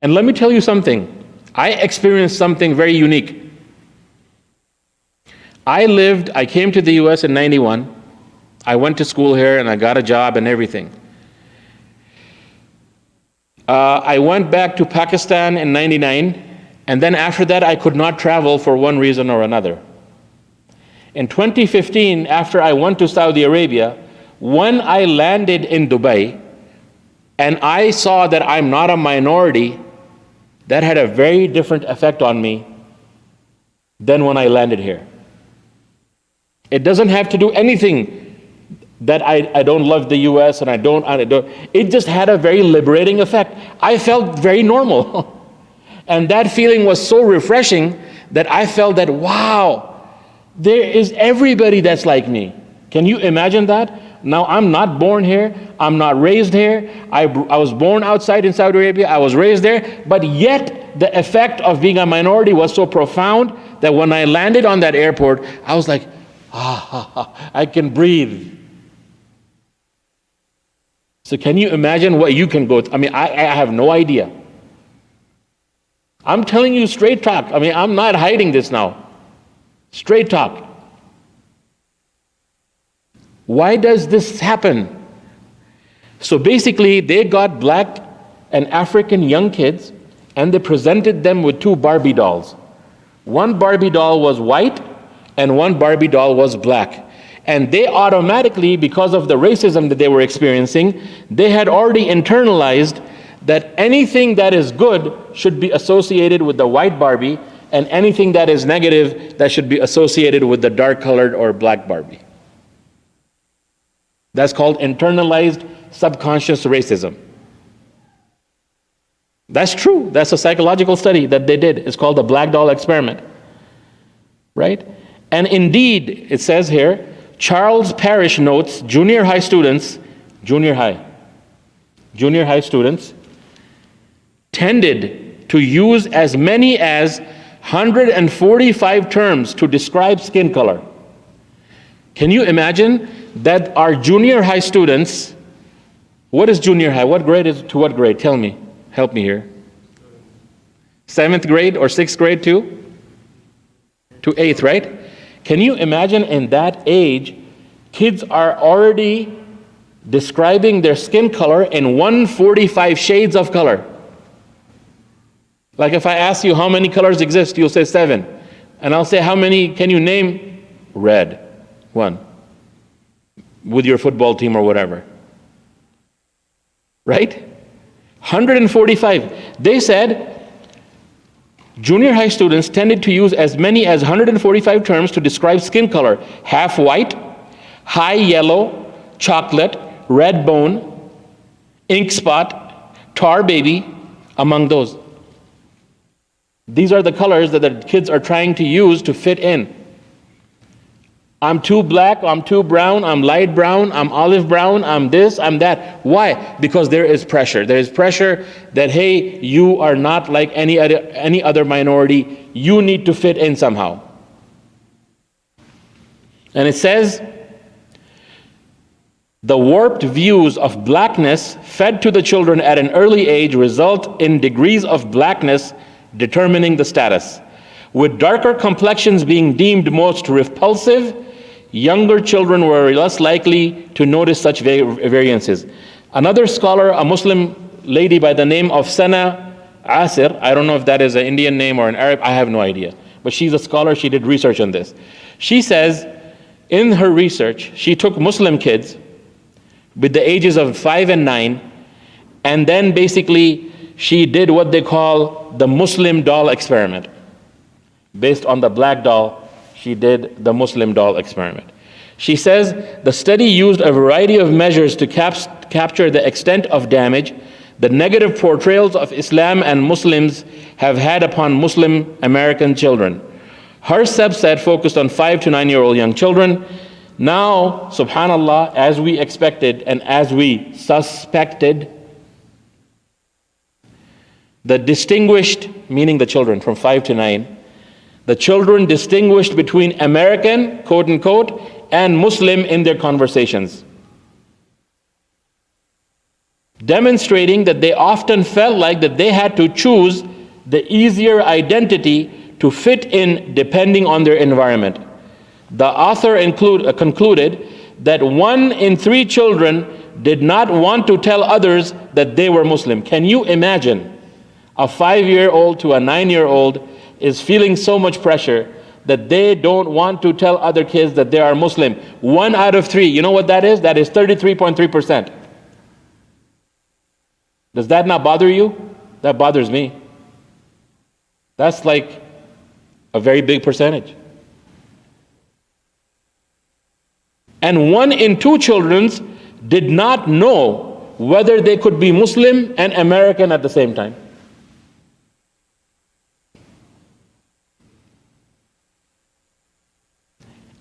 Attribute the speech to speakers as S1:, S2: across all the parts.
S1: And let me tell you something. I experienced something very unique. I came to the US in 91. I went to school here and I got a job and everything. I went back to Pakistan in 99, and then after that I could not travel for one reason or another. In 2015, after I went to Saudi Arabia, when I landed in Dubai and I saw that I'm not a minority, that had a very different effect on me than when I landed here. It doesn't have to do anything that I don't love the US and I don't. It just had a very liberating effect. I felt very normal. And that feeling was so refreshing that I felt that, wow, there is everybody that's like me. Can you imagine that? Now, I'm not born here. I'm not raised here. I was born outside in Saudi Arabia. I was raised there. But yet, the effect of being a minority was so profound that when I landed on that airport, I was like, I can breathe. So can you imagine what you can go through? I mean, I have no idea. I'm telling you straight talk. I mean, I'm not hiding this now. Straight talk. Why does this happen? So basically, they got black and African young kids, and they presented them with two Barbie dolls. One Barbie doll was white, and one Barbie doll was black. And they automatically, because of the racism that they were experiencing, they had already internalized that anything that is good should be associated with the white Barbie, and anything that is negative, that should be associated with the dark-colored or black Barbie. That's called internalized subconscious racism. That's true. That's a psychological study that they did. It's called the black doll experiment. Right? And indeed, it says here, Charles Parrish notes junior high students tended to use as many as 145 terms to describe skin color. Can you imagine that our junior high students, what is junior high? What grade is to what grade? Tell me. Help me here. 7th grade or 6th grade to 8th, right? Can you imagine in that age, kids are already describing their skin color in 145 shades of color. Like if I ask you how many colors exist, you'll say 7. And I'll say, how many can you name? Red, 1. With your football team or whatever. Right? 145. They said junior high students tended to use as many as 145 terms to describe skin color. Half white, high yellow, chocolate, red bone, ink spot, tar baby, among those. These are the colors that the kids are trying to use to fit in. I'm too black, I'm too brown, I'm light brown, I'm olive brown, I'm this, I'm that. Why? Because there is pressure. There is pressure that, hey, you are not like any other minority. You need to fit in somehow. And it says, the warped views of blackness fed to the children at an early age result in degrees of blackness determining the status. With darker complexions being deemed most repulsive, younger children were less likely to notice such variances. Another scholar, a Muslim lady by the name of Sana Asir, I don't know if that is an Indian name or an Arab, I have no idea. But she's a scholar, she did research on this. She says, in her research, she took Muslim kids with the ages of 5 and 9, and then basically she did what they call the Muslim doll experiment. Based on the black doll, she did the Muslim doll experiment. She says the study used a variety of measures to capture the extent of damage the negative portrayals of Islam and Muslims have had upon Muslim American children. Her subset focused on 5 to 9-year-old young children. Now, subhanallah, as we expected and as we suspected, the distinguished, meaning the children from 5 to 9, the children distinguished between American, quote unquote, and Muslim in their conversations. demonstrating that they often felt like that they had to choose the easier identity to fit in depending on their environment. The author concluded that 1 in 3 children did not want to tell others that they were Muslim. Can you imagine a 5-year-old to a 9-year-old is feeling so much pressure that they don't want to tell other kids that they are Muslim? 1 out of 3, you know what that is? That is 33.3%. Does that not bother you? That bothers me. That's like a very big percentage. And 1 in 2 children did not know whether they could be Muslim and American at the same time.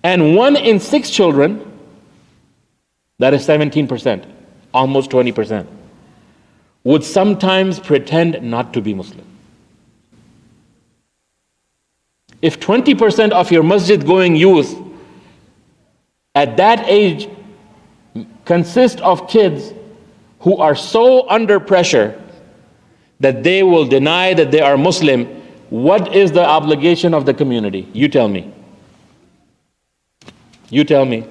S1: And 1 in 6 children, that is 17%, almost 20%, would sometimes pretend not to be Muslim. If 20% of your masjid going youth at that age consist of kids who are so under pressure that they will deny that they are Muslim, what is the obligation of the community? You tell me. You tell me.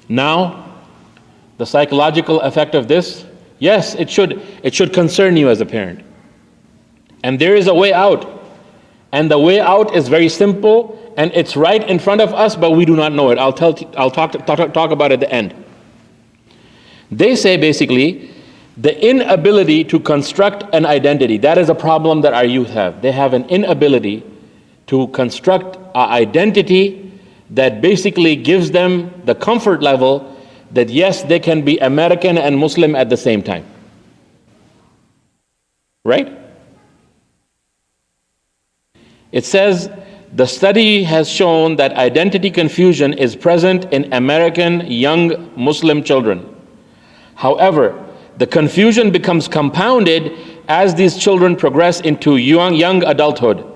S1: Now, the psychological effect of this, yes, it should concern you as a parent. And there is a way out. And the way out is very simple, and it's right in front of us, but we do not know it. I'll talk about it at the end. They say basically the inability to construct an identity. That is a problem that our youth have. They have an inability to construct an identity that basically gives them the comfort level that yes, they can be American and Muslim at the same time. Right? It says, the study has shown that identity confusion is present in American young Muslim children. However, the confusion becomes compounded as these children progress into young adulthood.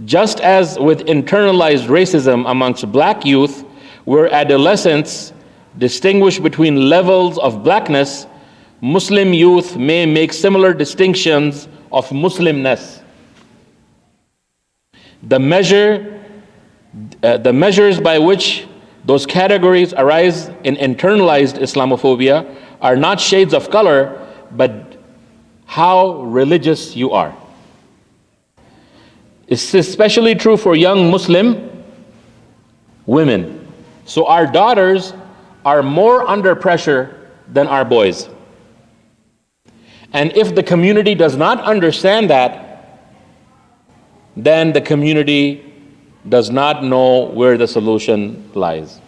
S1: Just as with internalized racism amongst black youth, where adolescents distinguish between levels of blackness, Muslim youth may make similar distinctions of Muslimness. The measures by which those categories arise in internalized Islamophobia are not shades of color, but how religious you are. It's especially true for young Muslim women. So our daughters are more under pressure than our boys. And if the community does not understand that, then the community does not know where the solution lies.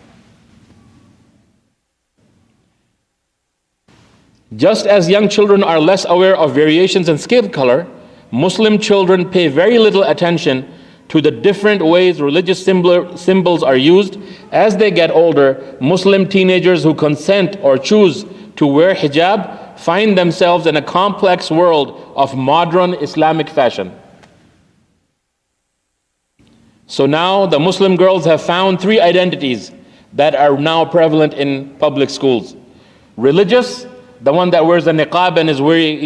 S1: Just as young children are less aware of variations in skin color, Muslim children pay very little attention to the different ways religious symbols are used. As they get older, Muslim teenagers who consent or choose to wear hijab find themselves in a complex world of modern Islamic fashion. So now the Muslim girls have found 3 identities that are now prevalent in public schools. Religious, the one that wears a niqab and is wearing,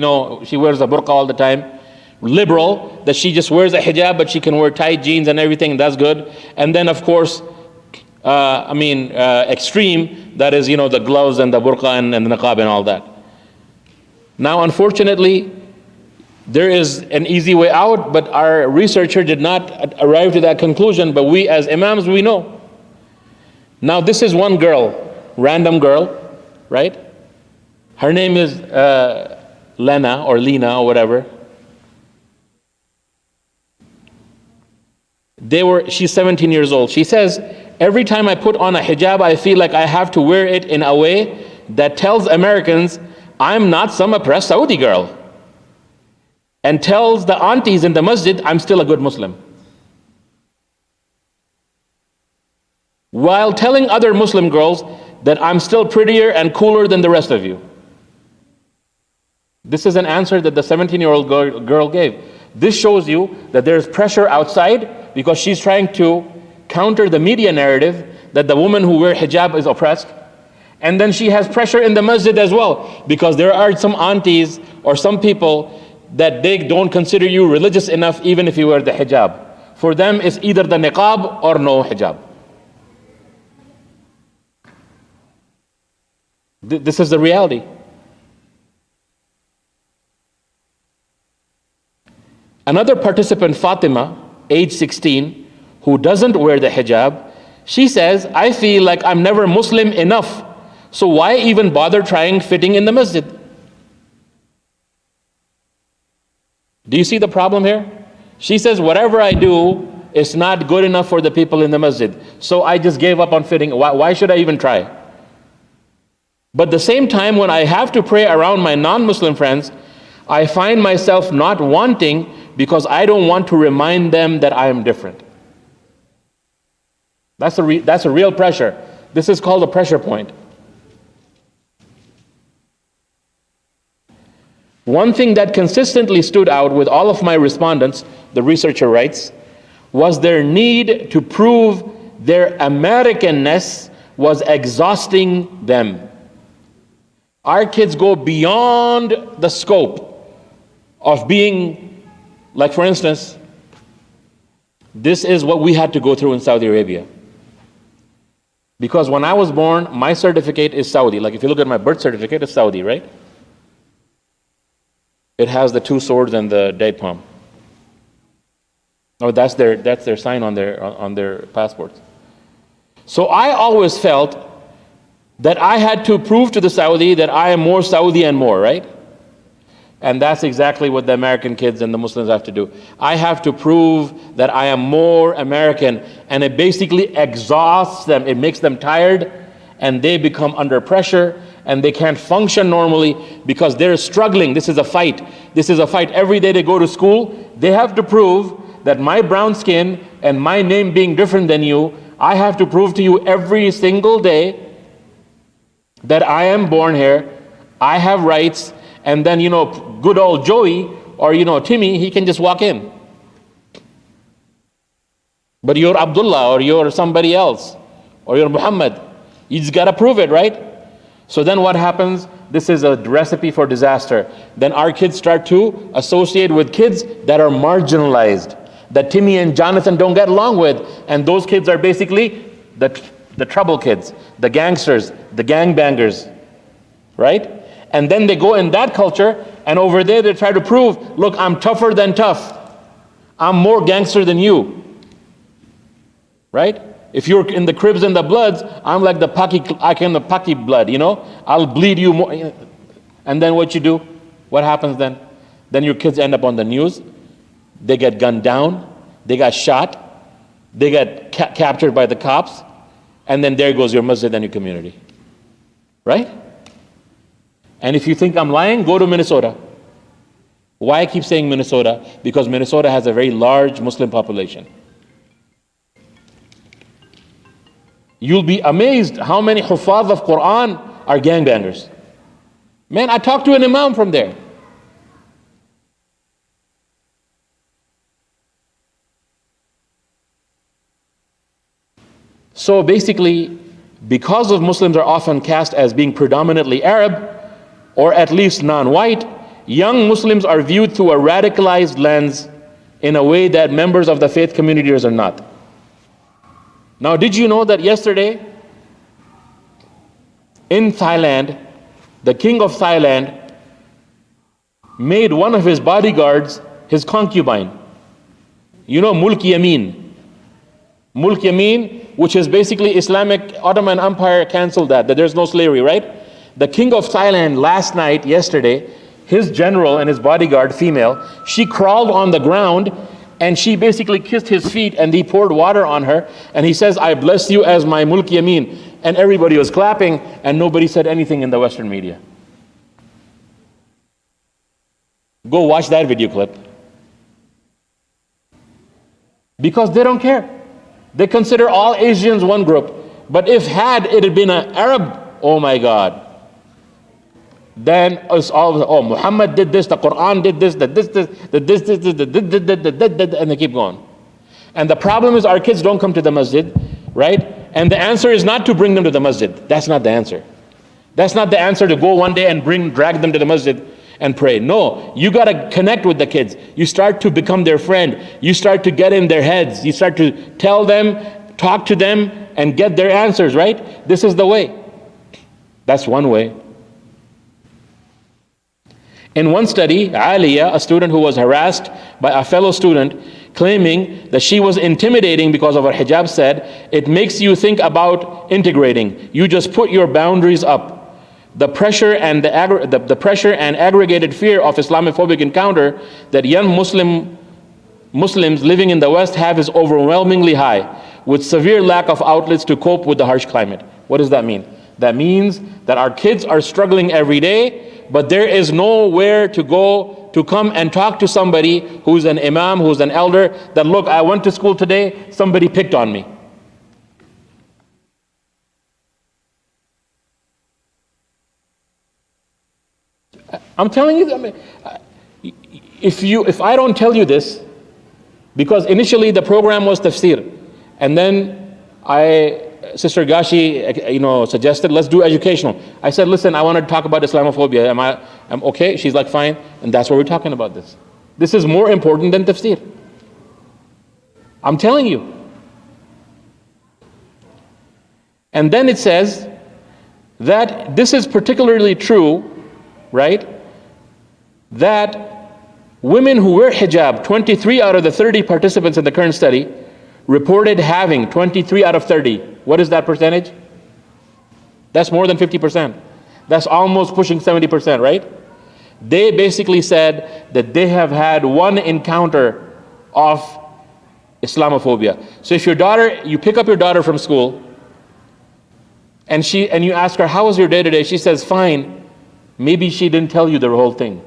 S1: she wears a burqa all the time. Liberal, that she just wears a hijab but she can wear tight jeans and everything, that's good. And then of course, extreme, that is, the gloves and the burqa and the niqab and all that. Now unfortunately, there is an easy way out, but our researcher did not arrive to that conclusion, but we as imams, we know. Now this is one girl, random girl, right? Her name is Lena or Lena or whatever. She's 17 years old. She says, every time I put on a hijab, I feel like I have to wear it in a way that tells Americans I'm not some oppressed Saudi girl, and tells the aunties in the masjid I'm still a good Muslim, while telling other Muslim girls that I'm still prettier and cooler than the rest of you. This is an answer that the 17-year-old girl gave. This shows you that there's pressure outside because she's trying to counter the media narrative that the woman who wears hijab is oppressed. And then she has pressure in the masjid as well, because there are some aunties or some people that they don't consider you religious enough even if you wear the hijab. For them, it's either the niqab or no hijab. This is the reality. Another participant, Fatima, age 16, who doesn't wear the hijab, she says, I feel like I'm never Muslim enough, so why even bother trying fitting in the masjid? Do you see the problem here? She says, whatever I do is not good enough for the people in the masjid, so I just gave up on fitting. Why should I even try? But at the same time, when I have to pray around my non-Muslim friends, I find myself not wanting because I don't want to remind them that I am different. That's a real pressure. This is called a pressure point. One thing that consistently stood out with all of my respondents, the researcher writes, was their need to prove their Americanness was exhausting them. Our kids go beyond the scope of being, like for instance, this is what we had to go through in Saudi Arabia. Because when I was born, my certificate is Saudi. Like if you look at my birth certificate, it's Saudi, right? It has the two swords and the date palm. Oh, that's their sign on their passports. So I always felt that I had to prove to the Saudi that I am more Saudi and more, right? And that's exactly what the American kids and the Muslims have to do. I have to prove that I am more American, and it basically exhausts them. It makes them tired, and they become under pressure, and they can't function normally because they're struggling. This is a fight. This is a fight. Every day they go to school, they have to prove that my brown skin and my name being different than you, I have to prove to you every single day that I am born here, I have rights, and then, good old Joey or, Timmy, he can just walk in. But you're Abdullah or you're somebody else or you're Muhammad. You just got to prove it, right? So then what happens? This is a recipe for disaster. Then our kids start to associate with kids that are marginalized, that Timmy and Jonathan don't get along with. And those kids are basically the trouble kids, the gangsters, the gangbangers, right? And then they go in that culture, and over there they try to prove, look, I'm tougher than tough. I'm more gangster than you, right? If you're in the Crips and the Bloods, I'm like the Paki blood, I'll bleed you more. And then what you do? What happens then? Then your kids end up on the news. They get gunned down. They got shot. They get captured by the cops. And then there goes your masjid and your community, right? And if you think I'm lying, go to Minnesota. Why I keep saying Minnesota? Because Minnesota has a very large Muslim population. You'll be amazed how many huffaz of Quran are gangbangers. Man, I talked to an imam from there. So basically, because of Muslims are often cast as being predominantly Arab, or at least non-white, young Muslims are viewed through a radicalized lens in a way that members of the faith communities are not. Now, did you know that yesterday in Thailand, the king of Thailand made one of his bodyguards his concubine? Mulk Yamin. Mulk Yamin, which is basically Islamic Ottoman Empire canceled that there's no slavery, right? The king of Thailand yesterday, his general and his bodyguard, female, she crawled on the ground and she basically kissed his feet and he poured water on her and he says, I bless you as my Mulk Yamin. And everybody was clapping and nobody said anything in the Western media. Go watch that video clip. Because they don't care. They consider all Asians one group. But if it had been an Arab, oh my God, then it's all, Muhammad did this, the Quran did this, and they keep going. And the problem is our kids don't come to the masjid, right? And the answer is not to bring them to the masjid. That's not the answer. That's not the answer, to go one day and drag them to the masjid and pray. No, you got to connect with the kids. You start to become their friend. You start to get in their heads. You start to tell them, talk to them, and get their answers, right? This is the way. That's one way. In one study, Aliyah, a student who was harassed by a fellow student, claiming that she was intimidating because of her hijab, said, "It makes you think about integrating. You just put your boundaries up. The pressure and the pressure and aggregated fear of Islamophobic encounter that young Muslims living in the West have is overwhelmingly high, with severe lack of outlets to cope with the harsh climate." What does that mean? That means that our kids are struggling every day, but there is nowhere to go to come and talk to somebody who's an imam, who's an elder, that, look, I went to school today, somebody picked on me. I'm telling you, if I don't tell you this, because initially the program was tafsir, and then Sister Gashi, suggested, let's do educational. I said, listen, I want to talk about Islamophobia. I'm okay? She's like, fine. And that's what we're talking about this. This is more important than tafsir. I'm telling you. And then it says that this is particularly true, right? That women who wear hijab, 23 out of the 30 participants in the current study, reported having 23 out of 30. What is that percentage? That's more than 50%. That's almost pushing 70%, right? They basically said that they have had one encounter of Islamophobia. So if you pick up your daughter from school, and you ask her, how was your day today? She says, fine. Maybe she didn't tell you the whole thing.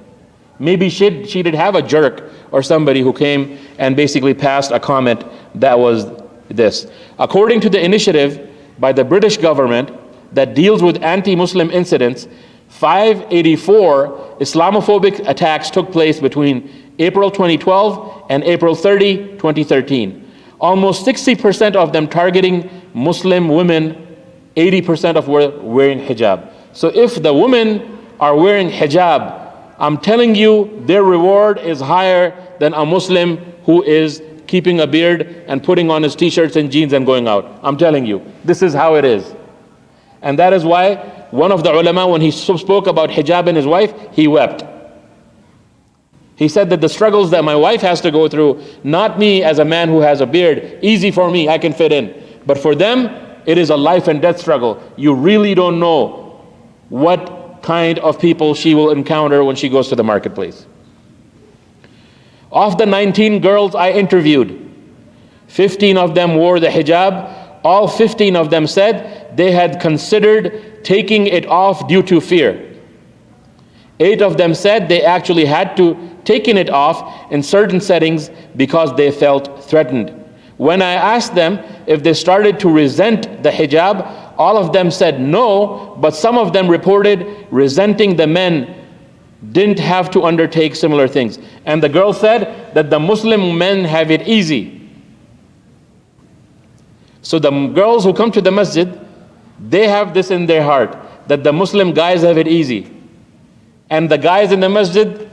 S1: Maybe she did have a jerk or somebody who came and basically passed a comment that was this. According to the initiative by the British government that deals with anti-Muslim incidents, 584 Islamophobic attacks took place between April 2012 and April 30, 2013. Almost 60% of them targeting Muslim women, 80% of wearing hijab. So if the women are wearing hijab, I'm telling you, their reward is higher than a Muslim who is keeping a beard and putting on his t-shirts and jeans and going out. I'm telling you, this is how it is. And that is why one of the ulama, when he spoke about hijab and his wife, he wept. He said that the struggles that my wife has to go through, not me as a man who has a beard, easy for me, I can fit in. But for them, it is a life and death struggle. You really don't know what kind of people she will encounter when she goes to the marketplace. Of the 19 girls I interviewed, 15 of them wore the hijab. All 15 of them said they had considered taking it off due to fear. 8 of them said they actually had to taken it off in certain settings because they felt threatened. When I asked them if they started to resent the hijab, all of them said no, but some of them reported resenting the men didn't have to undertake similar things. And the girl said that the Muslim men have it easy. So the girls who come to the masjid, they have this in their heart, that the Muslim guys have it easy. And the guys in the masjid,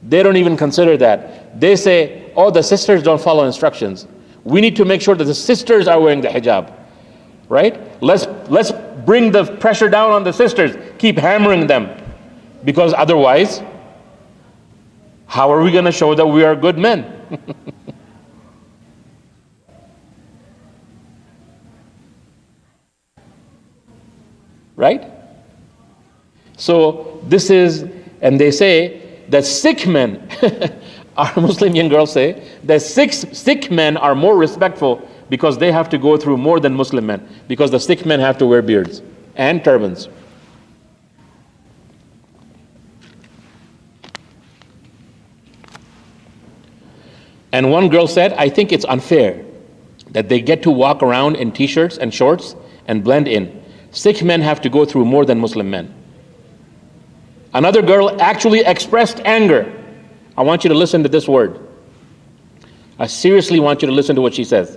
S1: they don't even consider that. They say, oh, the sisters don't follow instructions. We need to make sure that the sisters are wearing the hijab. Right? Let's bring the pressure down on the sisters. Keep hammering them. Because otherwise, how are we going to show that we are good men? Right? So this is, and they say that Sikh men, our Muslim young girls say, that Sikh men are more respectful because they have to go through more than Muslim men, because the Sikh men have to wear beards and turbans. And one girl said, I think it's unfair that they get to walk around in t-shirts and shorts and blend in. Sikh men have to go through more than Muslim men. Another girl actually expressed anger. I want you to listen to this word. I seriously want you to listen to what she says.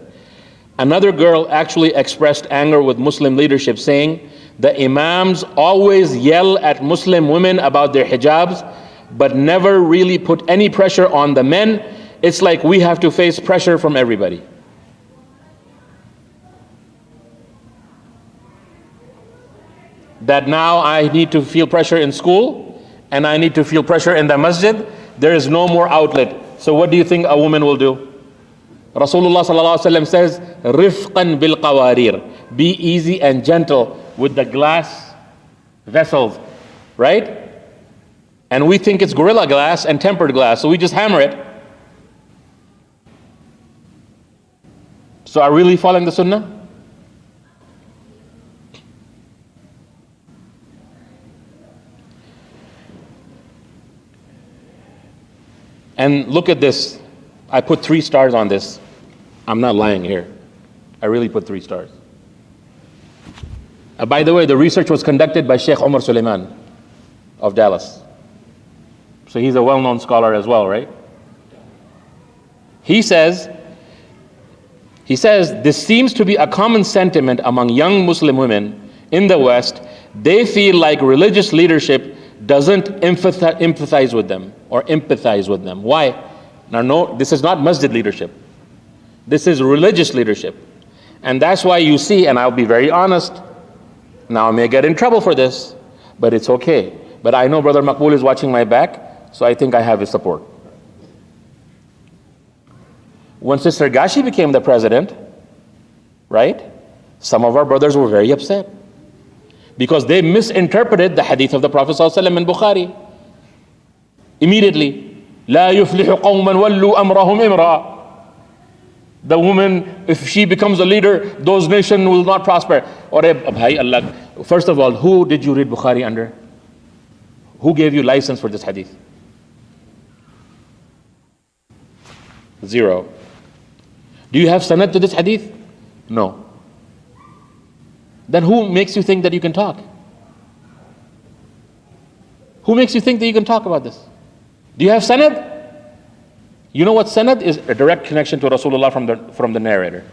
S1: Another girl actually expressed anger with Muslim leadership, saying, the imams always yell at Muslim women about their hijabs, but never really put any pressure on the men. It's like we have to face pressure from everybody. That now I need to feel pressure in school, and I need to feel pressure in the masjid. There is no more outlet. So what do you think a woman will do? Rasulullah sallallahu alaihi wasallam says, "Rifqan bil qawarir." Be easy and gentle with the glass vessels, right? And we think it's Gorilla Glass and tempered glass, so we just hammer it. So are we really following the Sunnah? And look at this. I put 3 stars on this. I'm not lying here. I really put 3 stars. By the way, the research was conducted by Sheikh Omar Suleiman of Dallas. So he's a well-known scholar as well, right? He says, this seems to be a common sentiment among young Muslim women in the West. They feel like religious leadership doesn't empathize with them or empathize with them. Why? Now, no, this is not masjid leadership. This is religious leadership. And that's why you see, and I'll be very honest, now I may get in trouble for this, but it's okay. But I know Brother Maqbool is watching my back, so I think I have his support. When Sister Gashi became the president, right, some of our brothers were very upset because they misinterpreted the hadith of the Prophet ﷺ in Bukhari. Immediately, لا يفلح قوما ولوا أمرهم امرأة. The woman, if she becomes a leader, those nations will not prosper. Or bhai Allah, first of all, who did you read Bukhari under? Who gave you license for this hadith? 0. Do you have sanad to this hadith? No. Then who makes you think that you can talk? Who makes you think that you can talk about this? Do you have sanad? You know what sanad is? A direct connection to Rasulullah from the narrator.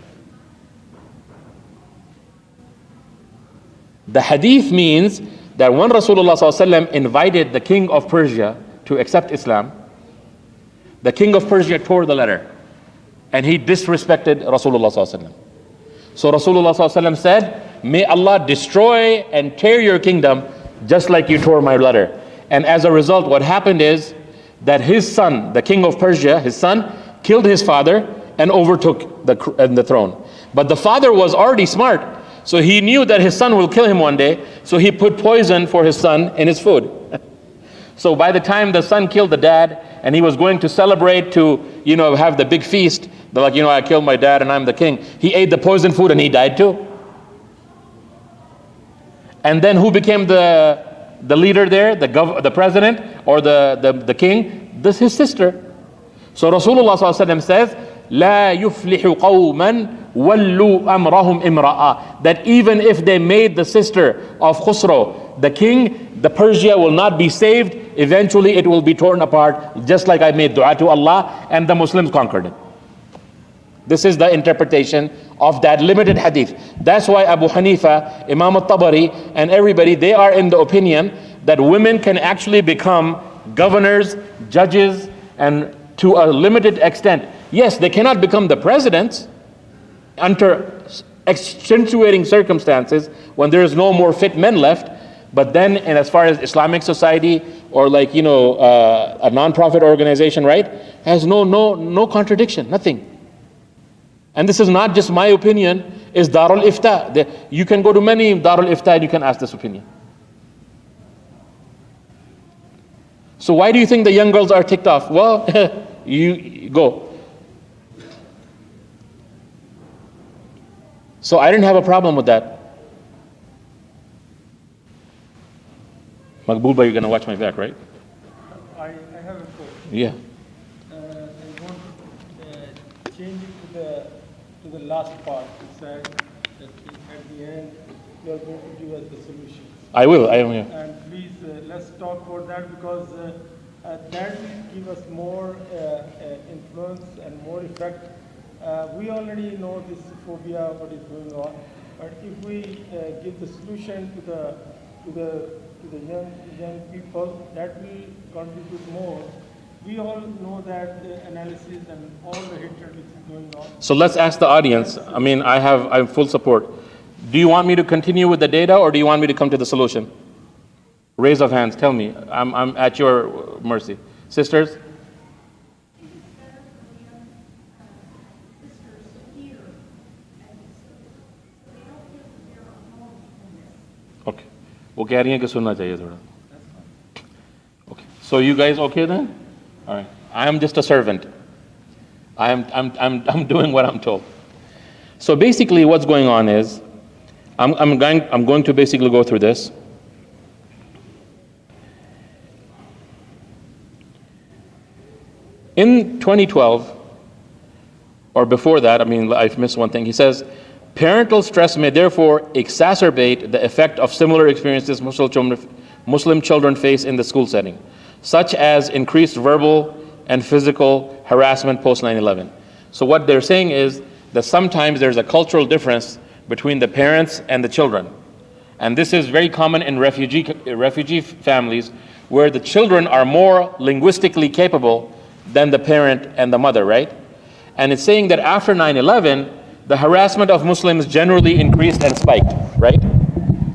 S1: The hadith means that when Rasulullah ﷺ invited the king of Persia to accept Islam, the king of Persia tore the letter and he disrespected Rasulullah ﷺ. So Rasulullah ﷺ said, may Allah destroy and tear your kingdom just like you tore my letter. And as a result, what happened is that his son, the king of Persia, his son, killed his father and overtook the throne. But the father was already smart, so he knew that his son will kill him one day, so he put poison for his son in his food. So by the time the son killed the dad, and he was going to celebrate to, have the big feast, they're like, I killed my dad and I'm the king. He ate the poison food and he died too. And then who became the leader there, the president or the king? This is his sister. So Rasulullah ﷺ says, لا يفلح قوما ولوا أمرهم امرأة. That even if they made the sister of Khusro the king, the Persia will not be saved. Eventually it will be torn apart, just like I made dua to Allah and the Muslims conquered it. This is the interpretation of that limited hadith. That's why Abu Hanifa, Imam al-Tabari, and everybody, they are in the opinion that women can actually become governors, judges, and to a limited extent. Yes, they cannot become the presidents under accentuating circumstances when there is no more fit men left. But then, and as far as Islamic society or a non-profit organization, right, has no contradiction, nothing. And this is not just my opinion, it's Darul Ifta. You can go to many Darul Ifta and you can ask this opinion. So why do you think the young girls are ticked off? Well, you go. So I didn't have a problem with that. Maqbool, you're going to watch my back, right?
S2: I have a quote.
S1: Yeah.
S2: I want to change it to the last part. It said that at the end you are going to give us the solution.
S1: I will. I am. Yeah.
S2: And please let's talk about that because that will give us more influence and more effect We already know this phobia, what is going on, but if we give the solution to the young people, that will contribute more. We all know that the analysis and all the hatred which is going on.
S1: So let's ask the audience. I mean, I have full support. Do you want me to continue with the data, or do you want me to come to the solution? Raise of hands, tell me. I'm at your mercy. Sisters? Okay. वो कह रही हैं कि सुनना चाहिए थोड़ा. Okay. So you guys okay then? All right. I am just a servant. I'm doing what I'm told. So basically what's going on is, I'm going to basically go through this. In 2012, or before that, I mean, I've missed one thing. He says, parental stress may therefore exacerbate the effect of similar experiences Muslim children face in the school setting, such as increased verbal and physical harassment post 9/11. So what they're saying is that sometimes there's a cultural difference between the parents and the children. And this is very common in refugee families, where the children are more linguistically capable than the parent and the mother, right? And it's saying that after 9/11, the harassment of Muslims generally increased and spiked, right?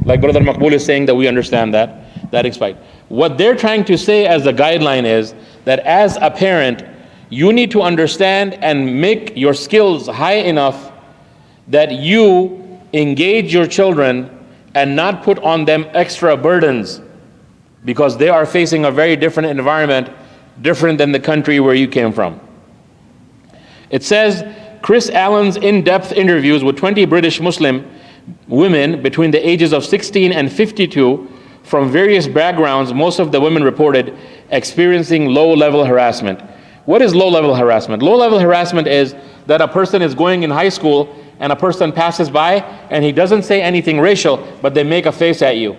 S1: Like Brother Maqbool is saying that we understand that it spiked. What they're trying to say as a guideline is that as a parent, you need to understand and make your skills high enough that you engage your children and not put on them extra burdens, because they are facing a very different environment, different than the country where you came from. It says, Chris Allen's in-depth interviews with 20 British Muslim women between the ages of 16 and 52 from various backgrounds, most of the women reported experiencing low-level harassment. What is low-level harassment? Low-level harassment is that a person is going in high school and a person passes by and he doesn't say anything racial, but they make a face at you.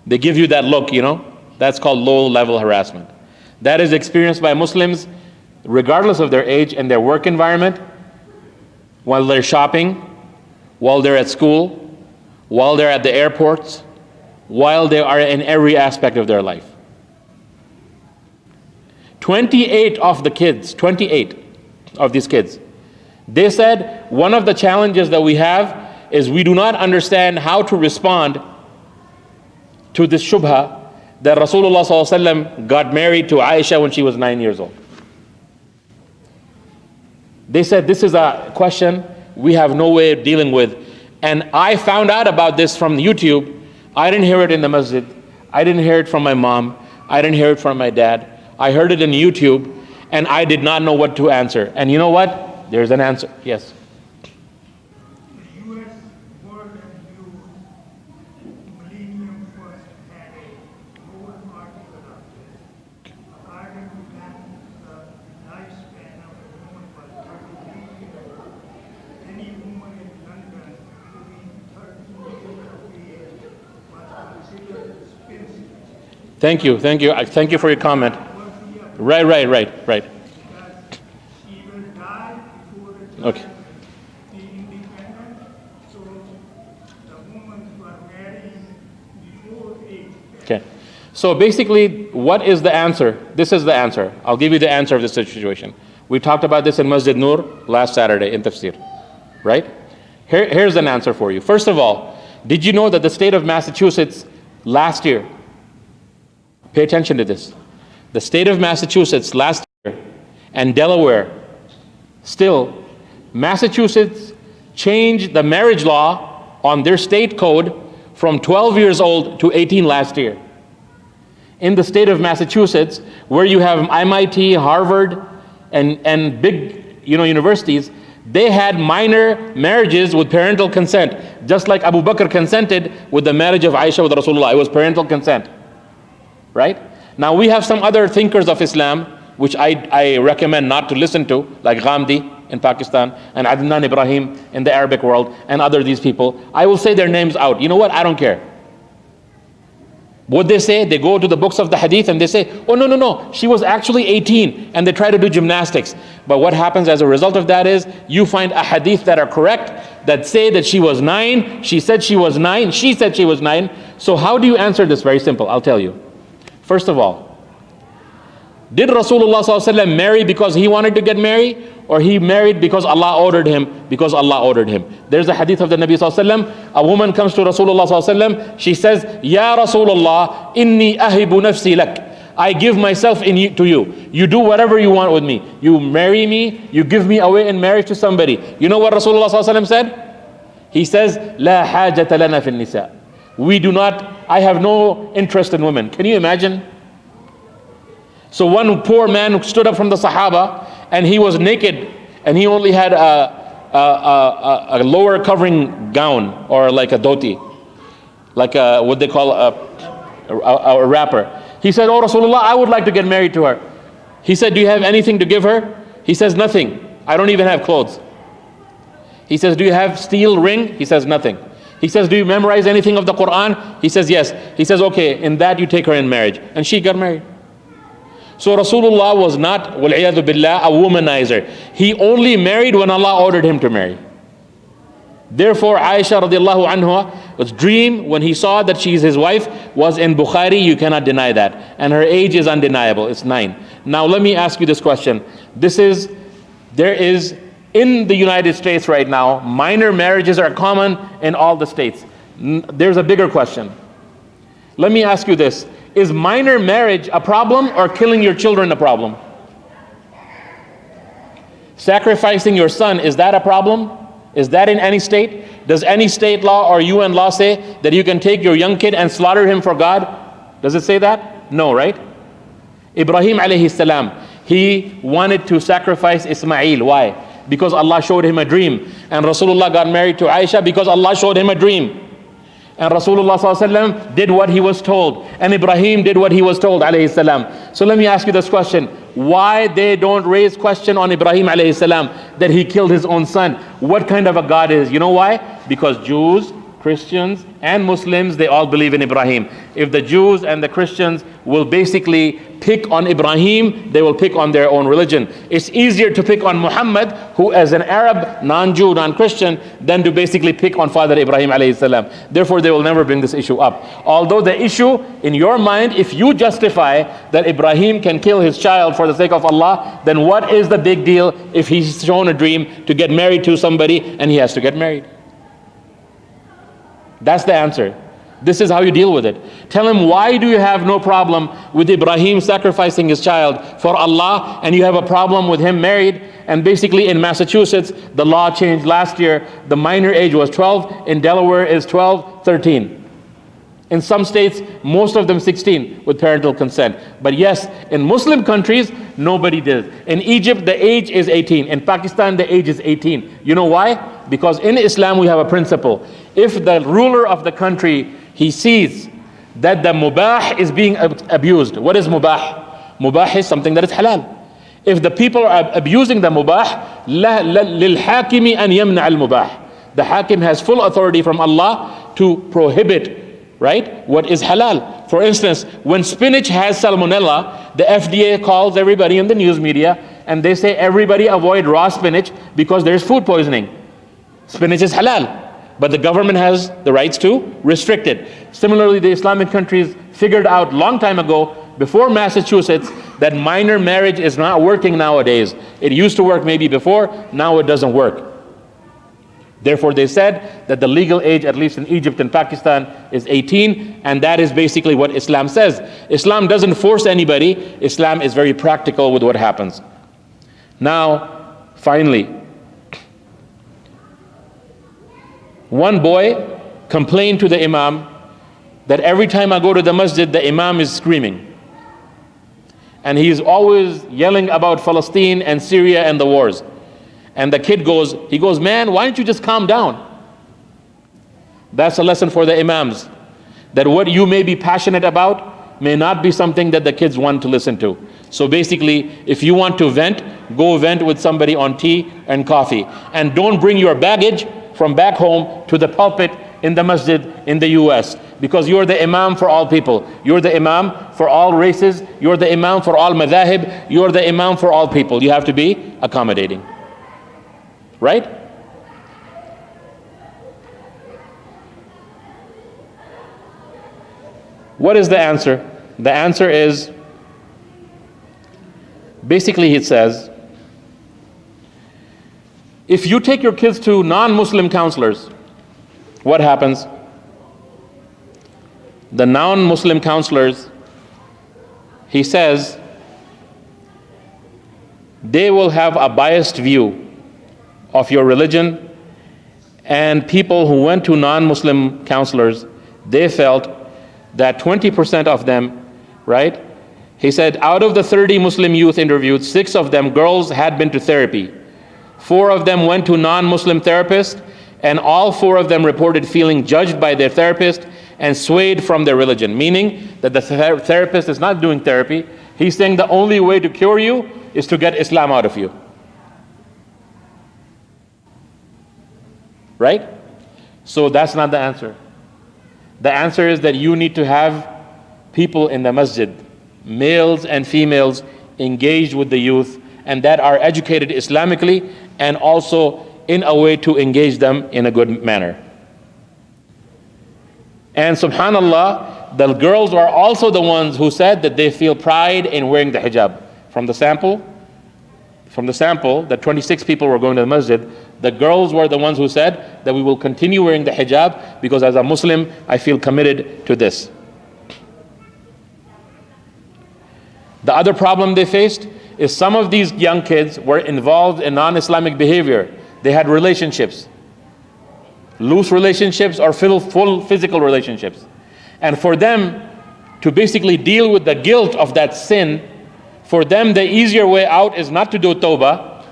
S1: They give you that look, you know? That's called low-level harassment. That is experienced by Muslims regardless of their age and their work environment, while they're shopping, while they're at school, while they're at the airports, while they are in every aspect of their life. 28 of these kids, they said one of the challenges that we have is we do not understand how to respond to this shubha that Rasulullah ﷺ got married to Aisha when she was 9 years old. They said this is a question we have no way of dealing with. And I found out about this from YouTube. I didn't hear it in the masjid. I didn't hear it from my mom. I didn't hear it from my dad. I heard it in YouTube, and I did not know what to answer. And you know what? There's an answer. Yes.
S3: The U.S. World Review Millennium First had a whole article on this. According to them, the lifespan of a woman was 33 years. Any woman in London between 13 years of age was considered expensive.
S1: Thank you. Thank you for your comment. Right.
S3: Because she will die before the child
S1: Okay.
S3: be independent, so the women were married before age.
S1: Okay. So basically, what is the answer? This is the answer. I'll give you the answer of this situation. We talked about this in Masjid Noor last Saturday in Tafsir, right? Here's an answer for you. First of all, did you know that the state of Massachusetts last year, pay attention to this, the state of Massachusetts last year and Delaware, still, Massachusetts changed the marriage law on their state code from 12 years old to 18 last year. In the state of Massachusetts, where you have MIT, Harvard, and big universities, they had minor marriages with parental consent, just like Abu Bakr consented with the marriage of Aisha with Rasulullah. It was parental consent, right? Now we have some other thinkers of Islam, which I recommend not to listen to, like Ghamdi in Pakistan, and Adnan Ibrahim in the Arabic world, and these people. I will say their names out. You know what? I don't care. What they say, they go to the books of the hadith and they say, oh no, no, no, she was actually 18, and they try to do gymnastics. But what happens as a result of that is, you find a hadith that are correct, that say that she was 9, she said she was 9, she said she was 9. So how do you answer this? Very simple, I'll tell you. First of all, did Rasulullah ﷺ marry because he wanted to get married? Or he married because Allah ordered him? Because Allah ordered him. There's a hadith of the Nabi ﷺ. A woman comes to Rasulullah ﷺ. She says, Ya Rasulullah, inni ahibu nafsi lak. I give myself to you. You do whatever you want with me. You marry me, you give me away in marriage to somebody. You know what Rasulullah ﷺ said? He says, La hajata lana fin nisa. We do not, I have no interest in women. Can you imagine? So one poor man stood up from the Sahaba, and he was naked, and he only had a lower covering gown, or like a dhoti, like what they call a wrapper. He said, oh Rasulullah, I would like to get married to her. He said, do you have anything to give her? He says, nothing. I don't even have clothes. He says, do you have steel ring? He says, nothing. He says, do you memorize anything of the Quran? He says, yes. He says, okay, in that you take her in marriage. And she got married. So Rasulullah was not, wal-iyadhu billah, a womanizer. He only married when Allah ordered him to marry. Therefore, Aisha radiallahu anha, dream when he saw that she is his wife was in Bukhari. You cannot deny that. And her age is undeniable. It's 9. Now let me ask you this question. There is in the United States right now, minor marriages are common in all the states. There's a bigger question. Let me ask you this. Is minor marriage a problem, or killing your children a problem? Sacrificing your son, is that a problem? Is that in any state? Does any state law or UN law say that you can take your young kid and slaughter him for God? Does it say that? No, right? Ibrahim alayhi salam, he wanted to sacrifice Ismail. Why? Because Allah showed him a dream. And Rasulullah got married to Aisha because Allah showed him a dream. And Rasulullah ﷺ did what he was told. And Ibrahim did what he was told, alayhi salam. So let me ask you this question. Why they don't raise question on Ibrahim alayhi salam that he killed his own son? What kind of a God is? You know why? Because Jews, Christians, and Muslims, they all believe in Ibrahim. If the Jews and the Christians will basically pick on Ibrahim, they will pick on their own religion. It's easier to pick on Muhammad, who as an Arab, non-Jew, non-Christian, than to basically pick on Father Ibrahim alayhi salam. Therefore, they will never bring this issue up. Although the issue, in your mind, if you justify that Ibrahim can kill his child for the sake of Allah, then what is the big deal if he's shown a dream to get married to somebody and he has to get married? That's the answer. This is how you deal with it. Tell him, why do you have no problem with Ibrahim sacrificing his child for Allah, and you have a problem with him married? And basically in Massachusetts, the law changed last year. The minor age was 12. In Delaware is 12, 13. In some states, most of them 16 with parental consent. But yes, in Muslim countries, nobody did. In Egypt, the age is 18. In Pakistan, the age is 18. You know why? Because in Islam, we have a principle. If the ruler of the country, he sees that the mubah is being abused. What is mubah? Mubah is something that is halal. If the people are abusing the mubah, لِلْحَاكِمِ أَنْ يَمْنَعَ الْمُبَاحِ. The hakim has full authority from Allah to prohibit, right, what is halal. For instance, when spinach has salmonella, the FDA calls everybody in the news media and they say everybody avoid raw spinach because there's food poisoning. Spinach is halal, but the government has the rights to restrict it. Similarly, the Islamic countries figured out long time ago, before Massachusetts, that minor marriage is not working nowadays. It used to work maybe before, now it doesn't work. Therefore, they said that the legal age, at least in Egypt and Pakistan, is 18, and that is basically what Islam says. Islam doesn't force anybody. Islam is very practical with what happens. Now, finally, one boy complained to the Imam that every time I go to the masjid, the Imam is screaming. And he's always yelling about Palestine and Syria and the wars. And the kid goes, man, why don't you just calm down? That's a lesson for the Imams. That what you may be passionate about may not be something that the kids want to listen to. So basically, if you want to vent, go vent with somebody on tea and coffee. And don't bring your baggage from back home to the pulpit in the masjid in the US. because you're the imam for all people. You're the imam for all races. You're the imam for all madhahib. You're the imam for all people. You have to be accommodating. Right? What is the answer? The answer is, basically it says, if you take your kids to non-Muslim counselors, what happens? The non-Muslim counselors, he says, they will have a biased view of your religion, and people who went to non-Muslim counselors, they felt that 20% of them, right? He said out of the 30 Muslim youth interviewed, 6 of them, girls, had been to therapy. 4 of them went to non-Muslim therapists, and all 4 of them reported feeling judged by their therapist and swayed from their religion, meaning that the therapist is not doing therapy. He's saying the only way to cure you is to get Islam out of you. Right? So that's not the answer. The answer is that you need to have people in the masjid, males and females, engaged with the youth, and that are educated Islamically, and also in a way to engage them in a good manner. And subhanallah, the girls are also the ones who said that they feel pride in wearing the hijab. From the sample, that 26 people were going to the masjid, the girls were the ones who said that we will continue wearing the hijab because as a Muslim, I feel committed to this. The other problem they faced is some of these young kids were involved in non-Islamic behavior. They had relationships, loose relationships or full physical relationships. And for them to basically deal with the guilt of that sin, for them the easier way out is not to do tawbah,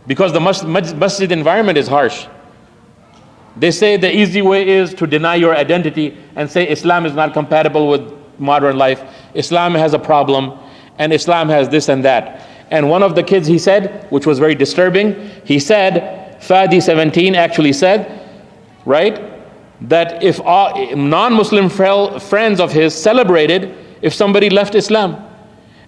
S1: because the masjid environment is harsh. They say the easy way is to deny your identity and say Islam is not compatible with modern life. Islam has a problem, and Islam has this and that. And one of the kids, he said, which was very disturbing, he said, Fadi 17 actually said, right, that if non-Muslim friends of his celebrated if somebody left Islam.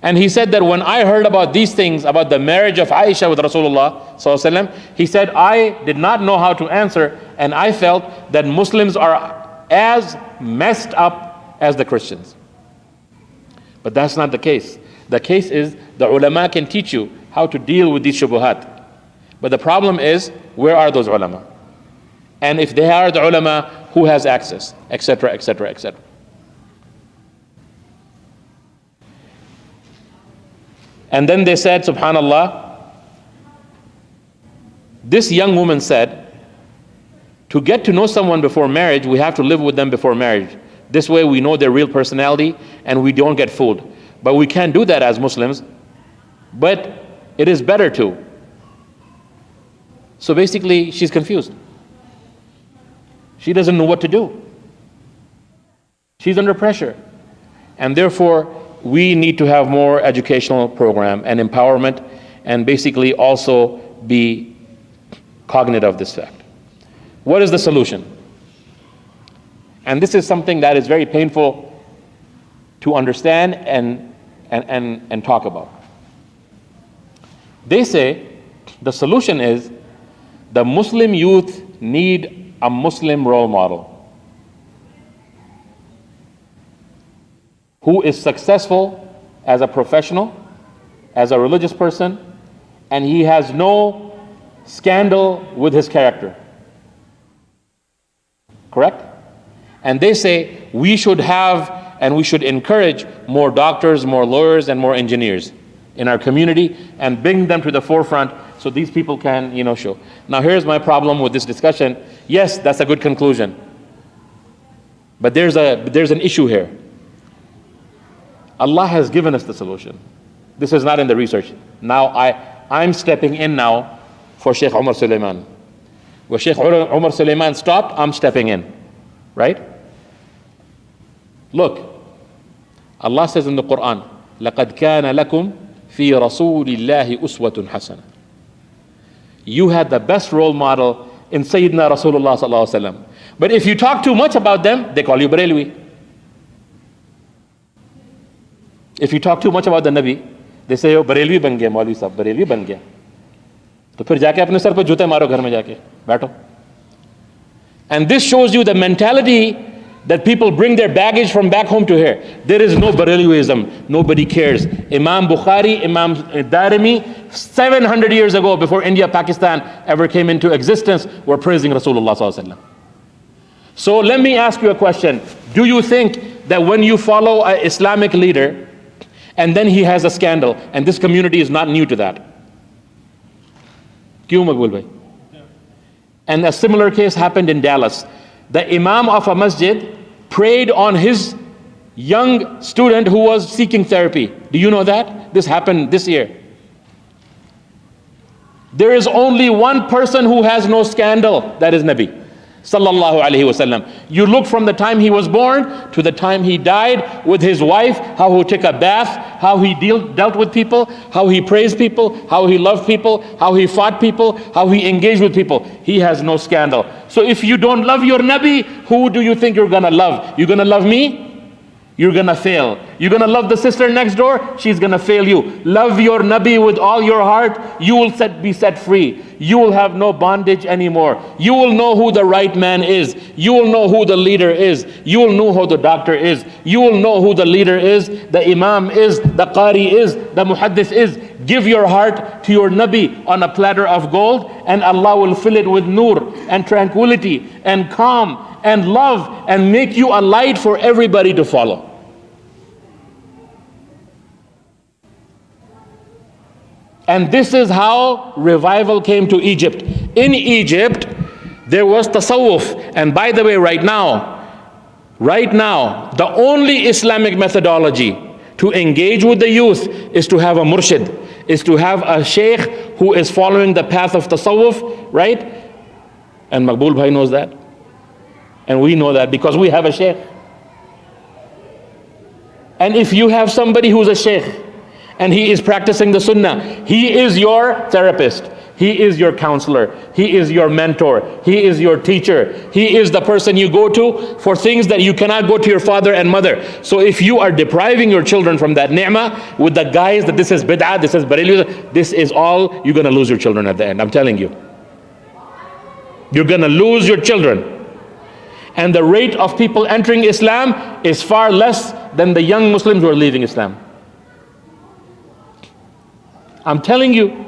S1: And he said that when I heard about these things, about the marriage of Aisha with Rasulullah sallallahu alaihi wasallam, he said, I did not know how to answer, and I felt that Muslims are as messed up as the Christians. But that's not the case. The case is the ulama can teach you how to deal with these shubuhat. But the problem is, where are those ulama? And if they are the ulama, who has access, etc., etc., etc. And then they said, subhanallah, this young woman said, to get to know someone before marriage, we have to live with them before marriage. This way we know their real personality and we don't get fooled. But we can't do that as Muslims. But it is better to. So basically, she's confused. She doesn't know what to do. She's under pressure. And therefore, we need to have more educational program and empowerment, and basically also be cognizant of this fact. What is the solution? And this is something that is very painful to understand and talk about. They say the solution is the Muslim youth need a Muslim role model who is successful as a professional, as a religious person, and he has no scandal with his character. Correct? And they say we should have and we should encourage more doctors, more lawyers, and more engineers in our community and bring them to the forefront so these people can, show. Now here's my problem with this discussion. Yes, that's a good conclusion. But there's an issue here. Allah has given us the solution. This is not in the research. Now I'm stepping in now for Sheikh Umar Sulaiman. Where Sheikh Umar Sulaiman stopped, I'm stepping in. Right? Look, Allah says in the Quran, لَقَدْ كَانَ لَكُمْ فِي رَسُولِ اللَّهِ أُسْوَةٌ حَسَنَةٌ. You had the best role model in Sayyidina Rasulullah sallallahu alaihi wasallam. But if you talk too much about them, they call you Barelwi. If you talk too much about the Nabi, they say, oh, Barelwi ban gaya, Maulvi sahab, Barelwi ban gaya. तो फिर जाके अपने sir पर जूते मारो घर में जाके बैठो. And this shows you the mentality that people bring their baggage from back home to here. There is no Barelwiism. Nobody cares. Imam Bukhari, Imam Darimi, 700 years ago, before India, Pakistan ever came into existence, were praising Rasulullah sallallahu alaihi wasallam. So let me ask you a question. Do you think that when you follow an Islamic leader and then he has a scandal, and this community is not new to that? Kyun Maqbul bhai? And a similar case happened in Dallas. The imam of a masjid preyed on his young student who was seeking therapy. Do you know that? This happened this year. There is only one person who has no scandal, that is Nabi sallallahu alaihi wasallam. You look from the time he was born to the time he died with his wife, how he took a bath, how he dealt with people, how he praised people, how he loved people, how he fought people, how he engaged with people. He has no scandal. So if you don't love your Nabi, who do you think you're gonna love? You're gonna love me? You're gonna fail. You're gonna love the sister next door? She's gonna fail you. Love your Nabi with all your heart. You will be set free. You will have no bondage anymore. You will know who the right man is. You will know who the leader is. You will know who the doctor is. You will know who the leader is, the imam is, the qari is, the muhaddith is. Give your heart to your Nabi on a platter of gold, and Allah will fill it with nur and tranquility and calm and love and make you a light for everybody to follow. And this is how revival came to Egypt. In Egypt, there was tasawwuf. And by the way, right now, the only Islamic methodology to engage with the youth is to have a murshid, is to have a sheikh who is following the path of tasawwuf, right? And Maqbul Bhai knows that. And we know that because we have a sheikh. And if you have somebody who's a sheikh, and he is practicing the sunnah, he is your therapist, he is your counselor, he is your mentor, he is your teacher, he is the person you go to for things that you cannot go to your father and mother. So if you are depriving your children from that ni'mah with the guise that this is bid'ah, this is barelwi, this is all, you're going to lose your children at the end. I'm telling you. You're going to lose your children. And the rate of people entering Islam is far less than the young Muslims who are leaving Islam. I'm telling you.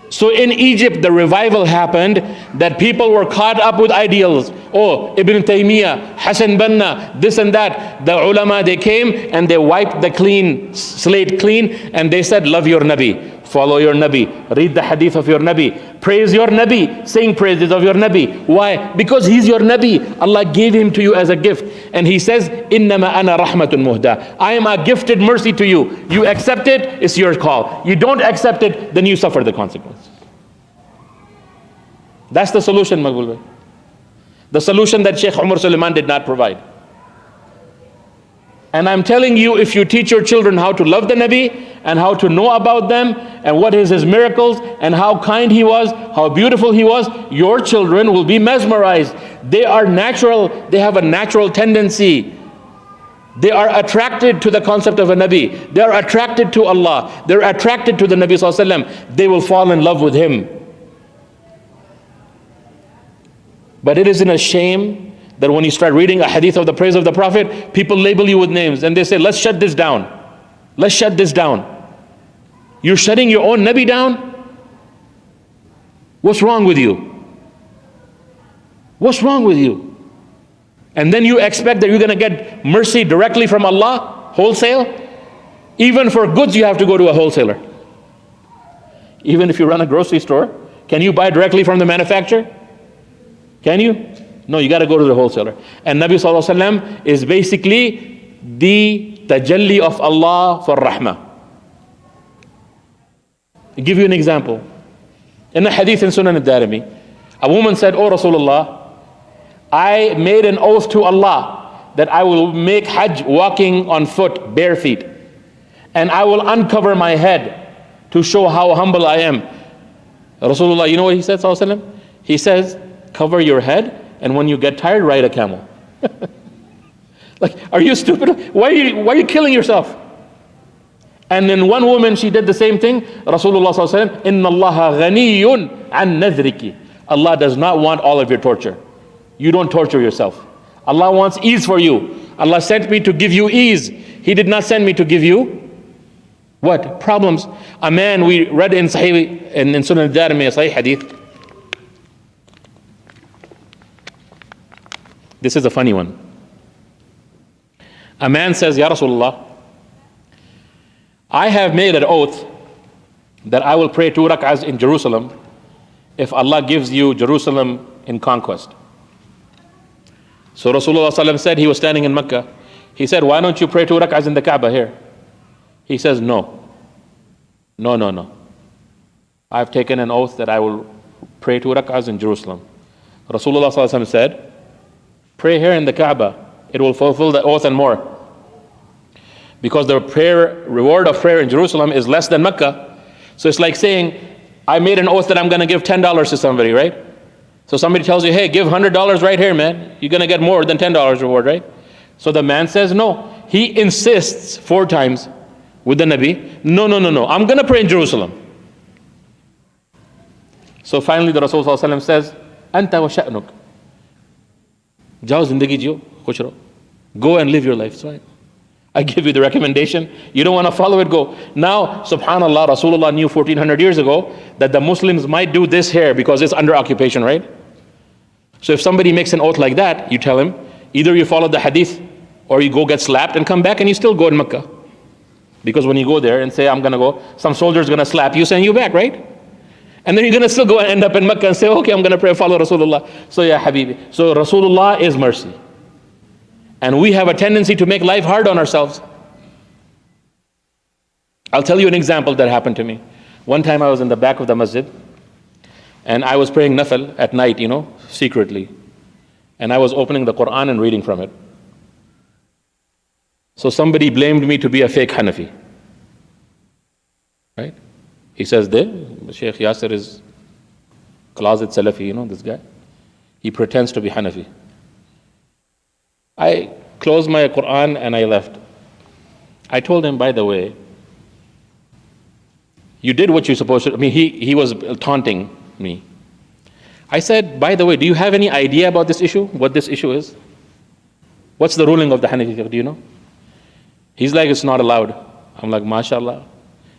S1: So in Egypt, the revival happened that people were caught up with ideals. Oh, Ibn Taymiyyah, Hassan Banna, this and that. The ulama, they came and they wiped the slate clean, and they said, love your Nabi, follow your Nabi, read the hadith of your Nabi, praise your Nabi, sing praises of your Nabi. Why? Because he's your Nabi. Allah gave him to you as a gift. And he says, Innama ana rahmatun muhda. I am a gifted mercy to you. You accept it, it's your call. You don't accept it, then you suffer the consequence. That's the solution, Maqbul Bhai. The solution that Sheikh Umar Suleiman did not provide. And I'm telling you, if you teach your children how to love the Nabi and how to know about them and what is his miracles and how kind he was, how beautiful he was, your children will be mesmerized. They are natural, they have a natural tendency. They are attracted to the concept of a Nabi. They are attracted to Allah. They're attracted to the Nabi Sallallahu Alaihi Wasallam. They will fall in love with him. But it isn't a shame that when you start reading a hadith of the praise of the Prophet, people label you with names and they say, let's shut this down. Let's shut this down. You're shutting your own Nabi down? What's wrong with you? What's wrong with you? And then you expect that you're going to get mercy directly from Allah, wholesale? Even for goods, you have to go to a wholesaler. Even if you run a grocery store, can you buy directly from the manufacturer? Can you? No, you got to go to the wholesaler. And Nabi Sallallahu Alaihi Wasallam is basically the tajalli of Allah for rahmah. I'll give you an example. In the hadith in Sunan al-Darimi, a woman said, Oh Rasulullah, I made an oath to Allah that I will make hajj walking on foot, bare feet. And I will uncover my head to show how humble I am. Rasulullah, you know what he said, Sallallahu Alaihi Wasallam? He says, cover your head, and when you get tired, ride a camel. Like, are you stupid? Why are you killing yourself? And then one woman, she did the same thing. Rasulullah sallallahu alaihi wasallam, Inna Allaha ghaniyun an nadhriki. Allah does not want all of your torture. You don't torture yourself. Allah wants ease for you. Allah sent me to give you ease. He did not send me to give you what? Problems. A man, we read in Sahih, in Sunan al-Darimi, a Sahih hadith. This is a funny one. A man says, Ya Rasulullah, I have made an oath that I will pray 2 rak'ahs in Jerusalem if Allah gives you Jerusalem in conquest. So Rasulullah sallallahu alaihi wasallam said, he was standing in Mecca. He said, why don't you pray 2 rak'ahs in the Kaaba here? He says, no. I've taken an oath that I will pray 2 rak'ahs in Jerusalem. Rasulullah sallallahu alaihi wasallam said, pray here in the Kaaba. It will fulfill the oath and more. Because the reward of prayer in Jerusalem is less than Mecca. So it's like saying, I made an oath that I'm going to give $10 to somebody, right? So somebody tells you, hey, give $100 right here, man. You're going to get more than $10 reward, right? So the man says, no. He insists 4 times with the Nabi, no. I'm going to pray in Jerusalem. So finally the Rasul sallallahu alaihi wasallam says, Anta wa sha'nuk. Jao zindagi jiyo, khush raho. Go and live your life. It's fine. I give you the recommendation. You don't want to follow it, go. Now, subhanAllah, Rasulullah knew 1400 years ago that the Muslims might do this here because it's under occupation, right? So if somebody makes an oath like that, you tell him, either you follow the hadith or you go get slapped and come back and you still go in Mecca. Because when you go there and say, I'm going to go, some soldier's going to slap you, send you back, right? And then you're going to still go and end up in Mecca and say, okay, I'm going to pray, follow Rasulullah. So yeah, Habibi. So Rasulullah is mercy. And we have a tendency to make life hard on ourselves. I'll tell you an example that happened to me. One time I was in the back of the masjid and I was praying nafil at night, secretly. And I was opening the Quran and reading from it. So somebody blamed me to be a fake Hanafi. Right? He says there, Sheikh Yasser is closet Salafi, this guy. He pretends to be Hanafi. I closed my Quran and I left. I told him, by the way, you did what you're supposed to. He was taunting me. I said, by the way, do you have any idea about this issue? What this issue is? What's the ruling of the Hanafi fiqh? Do you know? He's like, it's not allowed. I'm like, mashallah.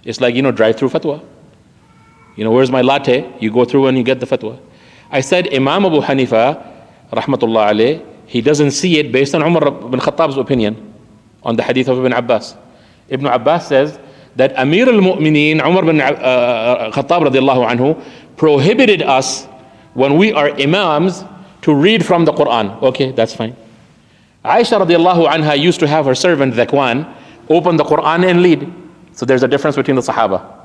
S1: It's like, drive-through fatwa. Where's my latte? You go through and you get the fatwa. I said, Imam Abu Hanifa, rahmatullah alayh, he doesn't see it based on Umar ibn Khattab's opinion on the hadith of Ibn Abbas. Ibn Abbas says that Amir al-Mu'mineen, Umar ibn Khattab radiallahu anhu, prohibited us when we are imams to read from the Quran. Okay, that's fine. Aisha radiallahu anha used to have her servant Dhakwan open the Quran and lead. So there's a difference between the Sahaba.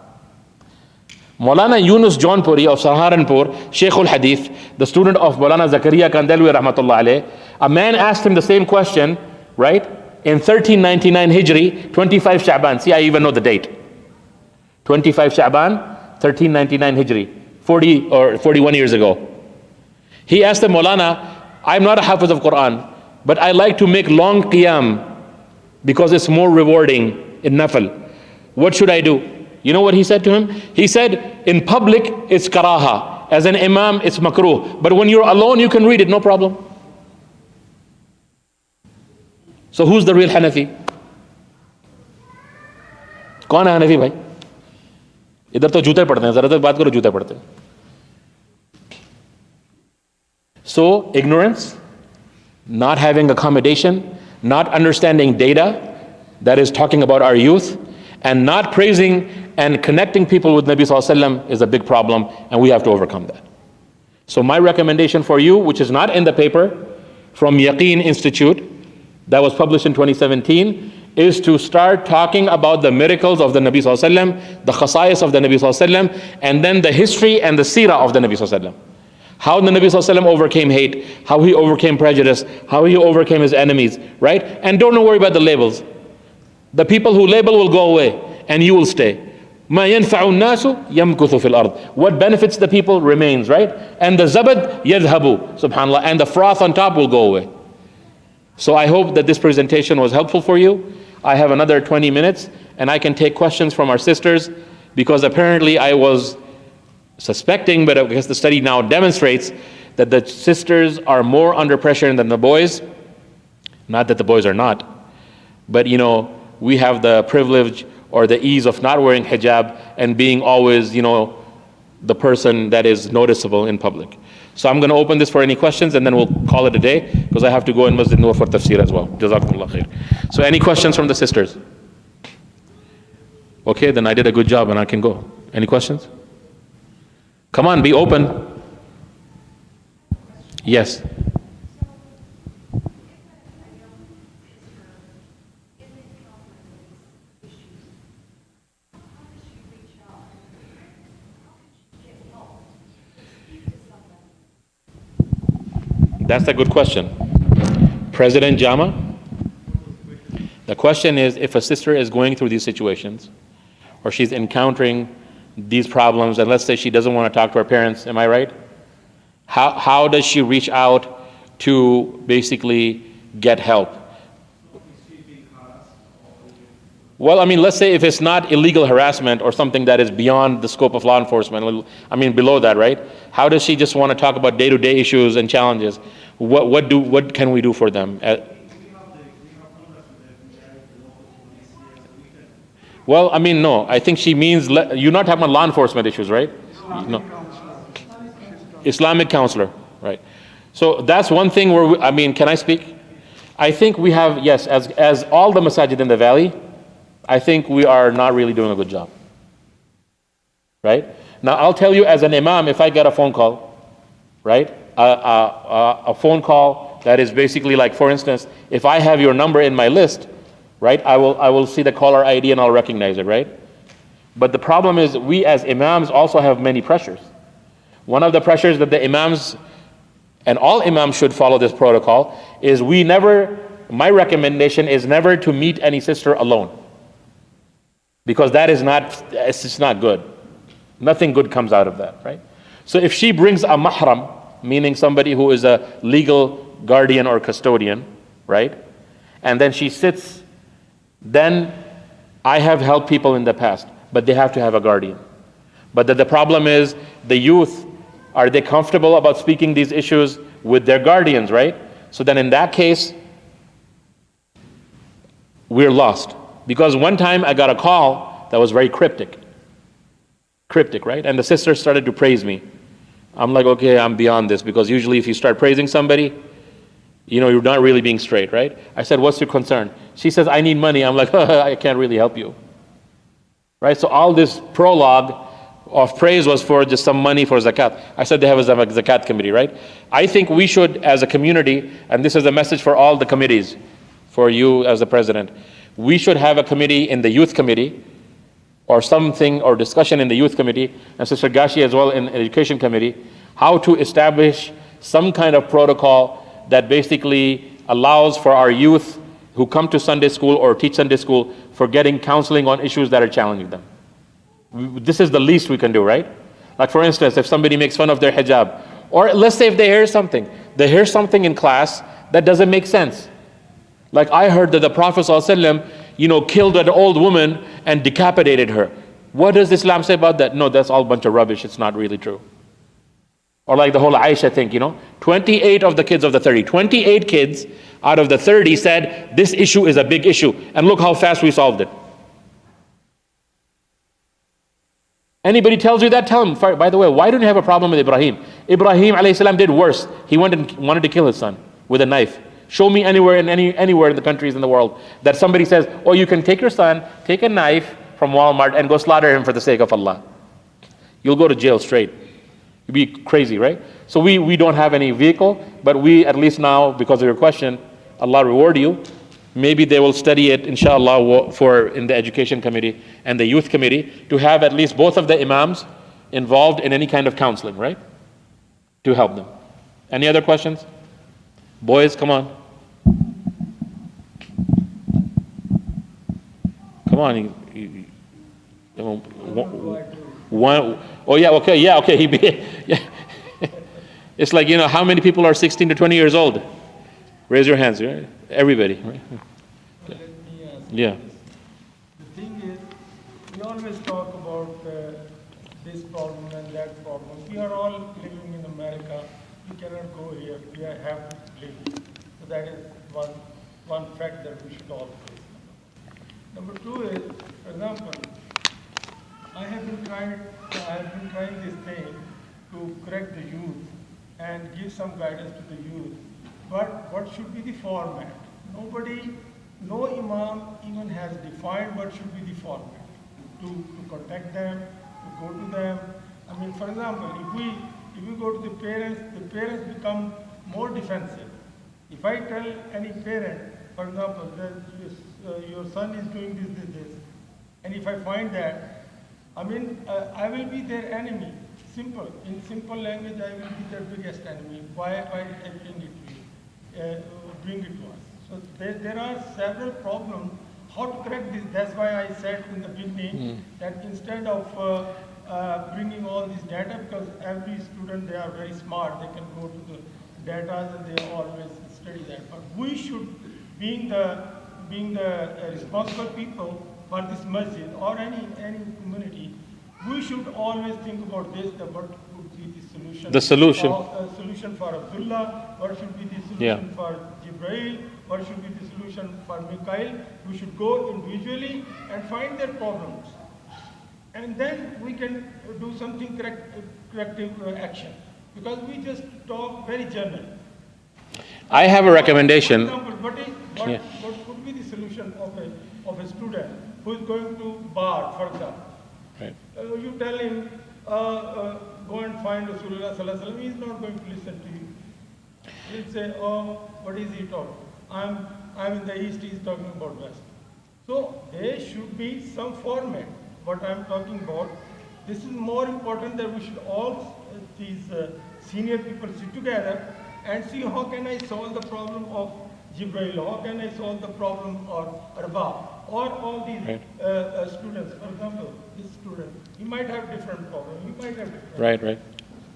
S1: Maulana Yunus Jaunpuri of Saharanpur, Shaykh al-Hadith, the student of Maulana Zakaria Kandalwi rahmatullah alayh, a man asked him the same question, right? In 1399 Hijri, 25 Sha'ban. See, I even know the date. 25 Sha'ban, 1399 Hijri, 40 or 41 years ago. He asked him, Maulana, I'm not a Hafiz of Quran, but I like to make long qiyam because it's more rewarding in nafil. What should I do? You know what he said to him? He said, in public, it's karaha. As an imam, it's makruh. But when you're alone, you can read it, no problem. So who's the real Hanafi? कौन है हनफी भाई? इधर तो जूते पड़ते हैं, जरा तक बात करो जूते पड़ते हैं. So ignorance, not having accommodation, not understanding data that is talking about our youth, and not praising and connecting people with Nabi Sallallahu Alaihi Wasallam is a big problem, and we have to overcome that. So my recommendation for you, which is not in the paper, from Yaqeen Institute, that was published in 2017, is to start talking about the miracles of the Nabi Sallallahu Alaihi Wasallam, the khasa'is of the Nabi Sallallahu Alaihi Wasallam, and then the history and the seerah of the Nabi Sallallahu Alaihi Wasallam. How the Nabi Sallallahu Alaihi Wasallam overcame hate, how he overcame prejudice, how he overcame his enemies, right? And don't worry about the labels. The people who label will go away and you will stay. ما ينفع الناس يمكث في الأرض. What benefits the people remains, right? And the zabad يذهب, subhanallah, and the froth on top will go away. So I hope that this presentation was helpful for you. I have another 20 minutes and I can take questions from our sisters, because apparently I was suspecting, but I guess the study now demonstrates that the sisters are more under pressure than the boys. Not that the boys are not, but we have the privilege or the ease of not wearing hijab and being always, the person that is noticeable in public. So I'm going to open this for any questions and then we'll call it a day, because I have to go in Masjid Nur for tafsir as well. Jazakumullah khair. So any questions from the sisters? Okay, then I did a good job and I can go. Any questions? Come on, be open. Yes. That's a good question. President Jama, the question is, if a sister is going through these situations, or she's encountering these problems, and let's say she doesn't want to talk to her parents, am I right? How does she reach out to basically get help? Well, let's say if it's not illegal harassment or something that is beyond the scope of law enforcement, below that, right? How does she just want to talk about day-to-day issues and challenges? What can we do for them? Well, no. I think she means, you're not talking about law enforcement issues, right? No. Islamic counselor, right? So that's one thing where, can I speak? I think we have, yes, as all the masajid in the valley, I think we are not really doing a good job, right? Now, I'll tell you, as an imam, if I get a phone call, right? A phone call that is basically like, for instance, if I have your number in my list, right? I will see the caller ID and I'll recognize it, right? But the problem is, we as imams also have many pressures. One of the pressures that the imams, and all imams should follow this protocol, is my recommendation is never to meet any sister alone. Because it's just not good. Nothing good comes out of that, right? So if she brings a mahram, meaning somebody who is a legal guardian or custodian, right? And then she sits, then I have helped people in the past, but they have to have a guardian. But the problem is, the youth, are they comfortable about speaking these issues with their guardians, right? So then in that case, we're lost. Because one time I got a call that was very cryptic, right? And the sister started to praise me. I'm like, okay, I'm beyond this, because usually if you start praising somebody, you're not really being straight, right? I said, what's your concern? She says, I need money. I'm like, I can't really help you, right? So all this prologue of praise was for just some money for zakat. I said they have a zakat committee, right? I think we should, as a community, and this is a message for all the committees, for you as the president, we should have a committee in the youth committee, or something, or discussion in the youth committee, and Sister Gashi as well in the education committee, how to establish some kind of protocol that basically allows for our youth who come to Sunday school or teach Sunday school for getting counseling on issues that are challenging them. This is the least we can do, right? Like, for instance, if somebody makes fun of their hijab, or let's say if they hear something in class that doesn't make sense. Like, I heard that the Prophet ﷺ, killed an old woman and decapitated her. What does Islam say about that? No, that's all a bunch of rubbish. It's not really true. Or like the whole Aisha thing, 28 of the kids of the 30, 28 kids out of the 30 said, this issue is a big issue. And look how fast we solved it. Anybody tells you that, tell them, by the way, why don't you have a problem with Ibrahim? Ibrahim alayhi salam did worse. He went and wanted to kill his son with a knife. Show me anywhere in the countries in the world that somebody says, oh, you can take your son, take a knife from Walmart and go slaughter him for the sake of Allah. You'll go to jail straight. You'd be crazy, right? So we don't have any vehicle, but we, at least now, because of your question, Allah reward you. Maybe they will study it, inshallah, in the education committee and the youth committee, to have at least both of the imams involved in any kind of counseling, right? To help them. Any other questions? Boys, come on. Come on. Oh yeah, okay, yeah, okay. Yeah. It's like, how many people are 16 to 20 years old? Raise your hands, right? Everybody, right?
S2: Let me ask
S1: Yeah.
S2: The thing is, we always talk about this problem and that problem. We are all living in America. We cannot go here. We have to live here. So that is one fact that we should all face. Number two is, for example, I have been trying this thing to correct the youth and give some guidance to the youth. But what should be the format? No imam even has defined what should be the format. To contact them, to go to them. I mean, for example, if we go to the parents become more defensive. If I tell any parent, for example, that your son is doing this, and if I find that, I will be their enemy. Simple. In simple language, I will be their biggest enemy. Why I bring it to you? Bring it to us. So there are several problems. How to correct this? That's why I said in the beginning that instead of bringing all this data, because every student, they are very smart, they can go to the data and they always study that. But we should, being the responsible people for this masjid or any community, we should always think about this, that what would be the solution.
S1: The solution.
S2: Solution for Abdullah, what should be the solution for Jibreel, what should be the solution for Mikhail. We should go individually and find their problems. And then we can do something corrective action. Because we just talk very general.
S1: I have a recommendation.
S2: For example, what could be the solution of a student who is going to bar, for example?
S1: Right.
S2: You tell him, go and find Rasulullah Sallallahu Alaihi Wasallam, he is not going to listen to you. He'll say, oh, what is he talking? I'm in the East, he's talking about West. So there should be some format. What I'm talking about, this is more important that we should all, these senior people sit together and see how can I solve the problem of Jibreel, how can I solve the problem of Arbab, or all these students. For example, this student, he might have different problems, he might have different
S1: Right.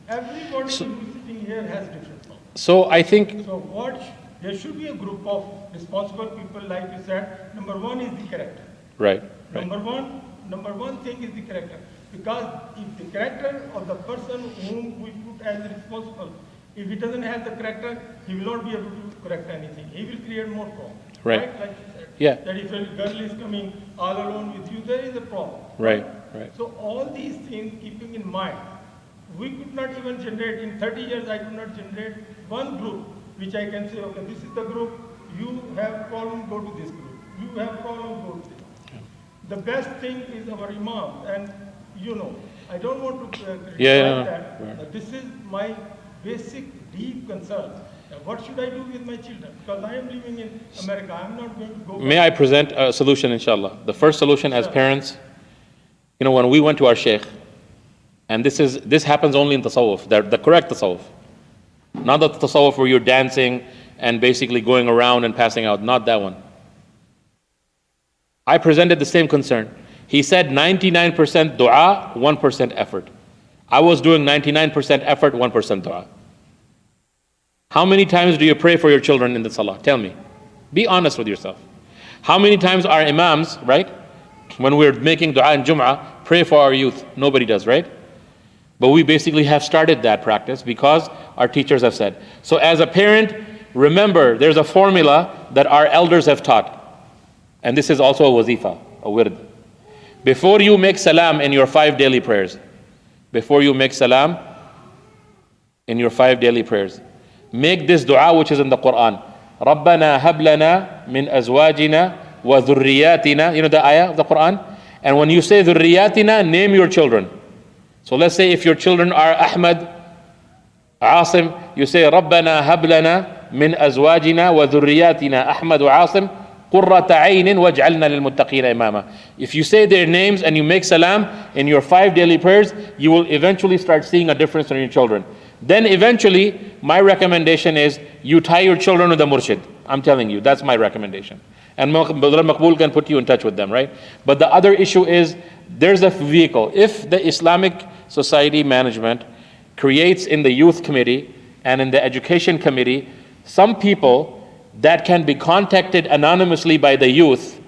S2: Everybody who's sitting here has different problems.
S1: So I think.
S2: So there should be a group of responsible people, like you said. Number one is the character.
S1: Right.
S2: Number one thing is the character. Because if the character of the person whom we put as responsible, if he doesn't have the character, he will not be able to correct anything. He will create more problems.
S1: Right.
S2: Like you said.
S1: Yeah.
S2: That if a girl is coming all alone with you, there is a problem.
S1: Right.
S2: So all these things keeping in mind, we could not even generate, in 30 years I could not generate one group which I can say, okay, this is the group, you have problem, go to this group. You have problem, go to this. The best thing is our imam, and I don't want to criticize that. But this is my basic, deep concern. What should I do with my children? Because I am living in America, I am not going to go back.
S1: May I present a solution, inshallah? The first solution as parents, when we went to our sheikh, and this happens only in tasawwuf, the correct tasawwuf. Not the tasawwuf where you're dancing and basically going around and passing out, not that one. I presented the same concern. He said 99% dua, 1% effort. I was doing 99% effort, 1% dua. How many times do you pray for your children in the salah? Tell me. Be honest with yourself. How many times our imams, right, when we're making dua in Jum'ah, pray for our youth? Nobody does, right? But we basically have started that practice because our teachers have said. So as a parent, remember there's a formula that our elders have taught. And this is also a wazifa, a wird. Before you make salam in your 5 daily prayers, make this dua which is in the Quran. رَبَّنَا هَبْ لَنَا مِنْ أَزْوَاجِنَا وَذُرِّيَّاتِنَا. You know the ayah of the Quran? And when you say ذُرِّيَّاتِنَا, name your children. So let's say if your children are Ahmad, Asim, you say رَبَّنَا هَبْ لَنَا مِنْ أَزْوَاجِنَا وَذُرِّيَّاتِنَا أَحْمَدُ عَاصِمْ قُرَّةَ عَيْنٍ وَاجْعَلْنَا لِلْمُتَّقِينَ إِمَامًا. If you say their names and you make salam in your 5 daily prayers, you will eventually start seeing a difference in your children. Then eventually, my recommendation is you tie your children with a murshid. I'm telling you, that's my recommendation. And Brother Maqbool can put you in touch with them, right? But the other issue is there's a vehicle. If the Islamic Society management creates in the youth committee and in the education committee some people that can be contacted anonymously by the youth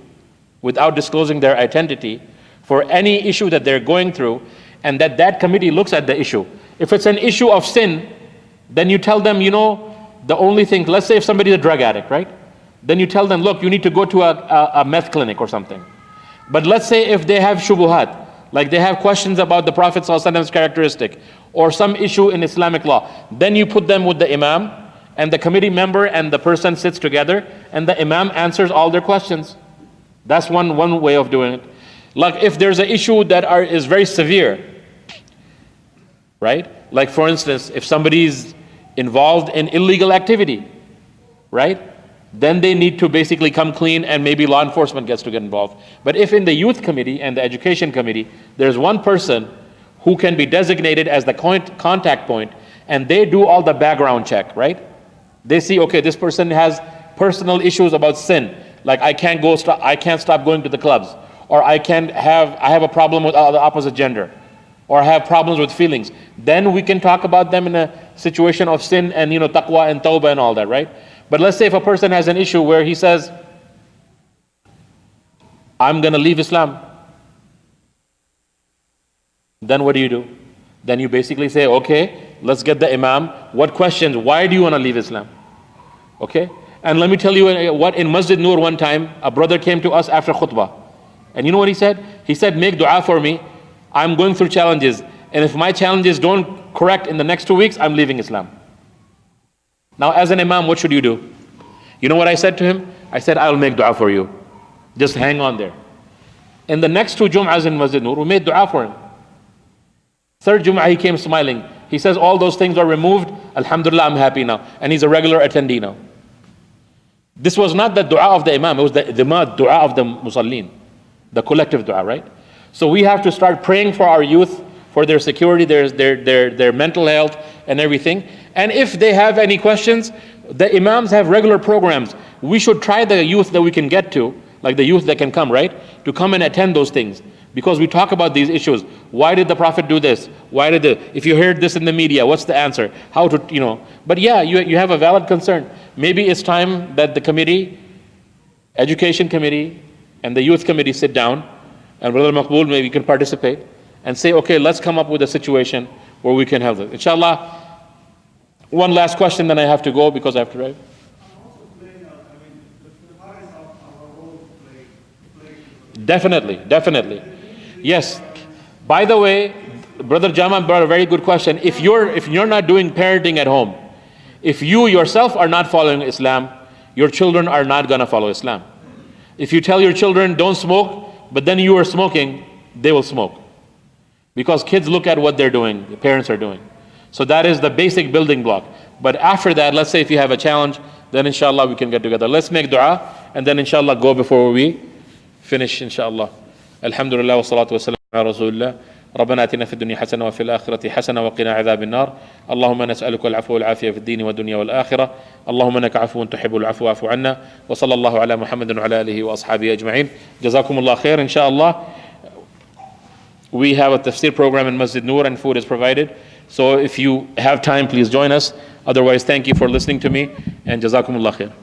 S1: without disclosing their identity for any issue that they're going through, and that committee looks at the issue. If it's an issue of sin, then you tell them, the only thing, let's say if somebody's a drug addict, right? Then you tell them, look, you need to go to a meth clinic or something. But let's say if they have shubuhat, like they have questions about the Prophet ﷺ's characteristic, or some issue in Islamic law, then you put them with the imam, and the committee member and the person sits together, and the imam answers all their questions. That's one way of doing it. Like if there's an issue that is very severe, right? Like for instance, if somebody's involved in illegal activity, right? Then they need to basically come clean, and maybe law enforcement gets to get involved. But if in the youth committee and the education committee, there's one person who can be designated as the contact point, and they do all the background check, right? They see, okay, this person has personal issues about sin, like I can't stop going to the clubs, or I have a problem with the opposite gender, or I have problems with feelings. Then we can talk about them in a situation of sin and taqwa and tawbah and all that, right? But let's say if a person has an issue where he says, I'm going to leave Islam, then what do? Then you basically say, okay, let's get the imam. What questions? Why do you want to leave Islam? Okay? And let me tell you what, in Masjid Noor one time, a brother came to us after khutbah. And you know what he said? He said, make dua for me. I'm going through challenges. And if my challenges don't correct in the next 2 weeks, I'm leaving Islam. Now, as an imam, what should you do? You know what I said to him? I said, I'll make dua for you. Just hang on there. In the next 2 Jum'ahs in Masjid Noor, we made dua for him. 3rd Jum'ah, he came smiling. He says, all those things are removed. Alhamdulillah, I'm happy now. And he's a regular attendee now. This was not the dua of the imam. It was the dua of the musallin. The collective dua, right? So we have to start praying for our youth, for their security, their mental health and everything. And if they have any questions, the imams have regular programs. We should try the youth that we can get to, like the youth that can come, right? To come and attend those things. Because we talk about these issues. Why did the Prophet do this? If you heard this in the media, what's the answer? How to, But yeah, you have a valid concern. Maybe it's time that the committee, education committee, and the youth committee sit down, and Brother Maqbool, maybe you can participate, and say, okay, let's come up with a situation where we can have this. Inshallah, one last question, then I have to go because I have to drive. Definitely. Yes. By the way, Brother Jama brought a very good question. If you're not doing parenting at home, if you yourself are not following Islam, your children are not going to follow Islam. If you tell your children don't smoke, but then you are smoking, they will smoke. Because kids look at what they're doing, the parents are doing. So that is the basic building block. But after that, let's say if you have a challenge, then inshallah we can get together. Let's make dua, and then inshallah go before we finish, inshallah. Alhamdulillah wa salatu wa salam ala rasulullah. ربنا آتنا في الدنيا حسنة وفي الآخرة حسنة وقنا عذاب النار اللهم نسألك العفو والعافية في الدين والدنيا والآخرة اللهم إنك عفو تحب العفو واعف عنا وصلى الله على محمد وعلى آله وأصحابه أجمعين جزاكم الله خير inshallah. We have a tafsir program in Masjid Noor and food is provided. So if you have time, please join us. Otherwise, thank you for listening to me and jazakumullah khair.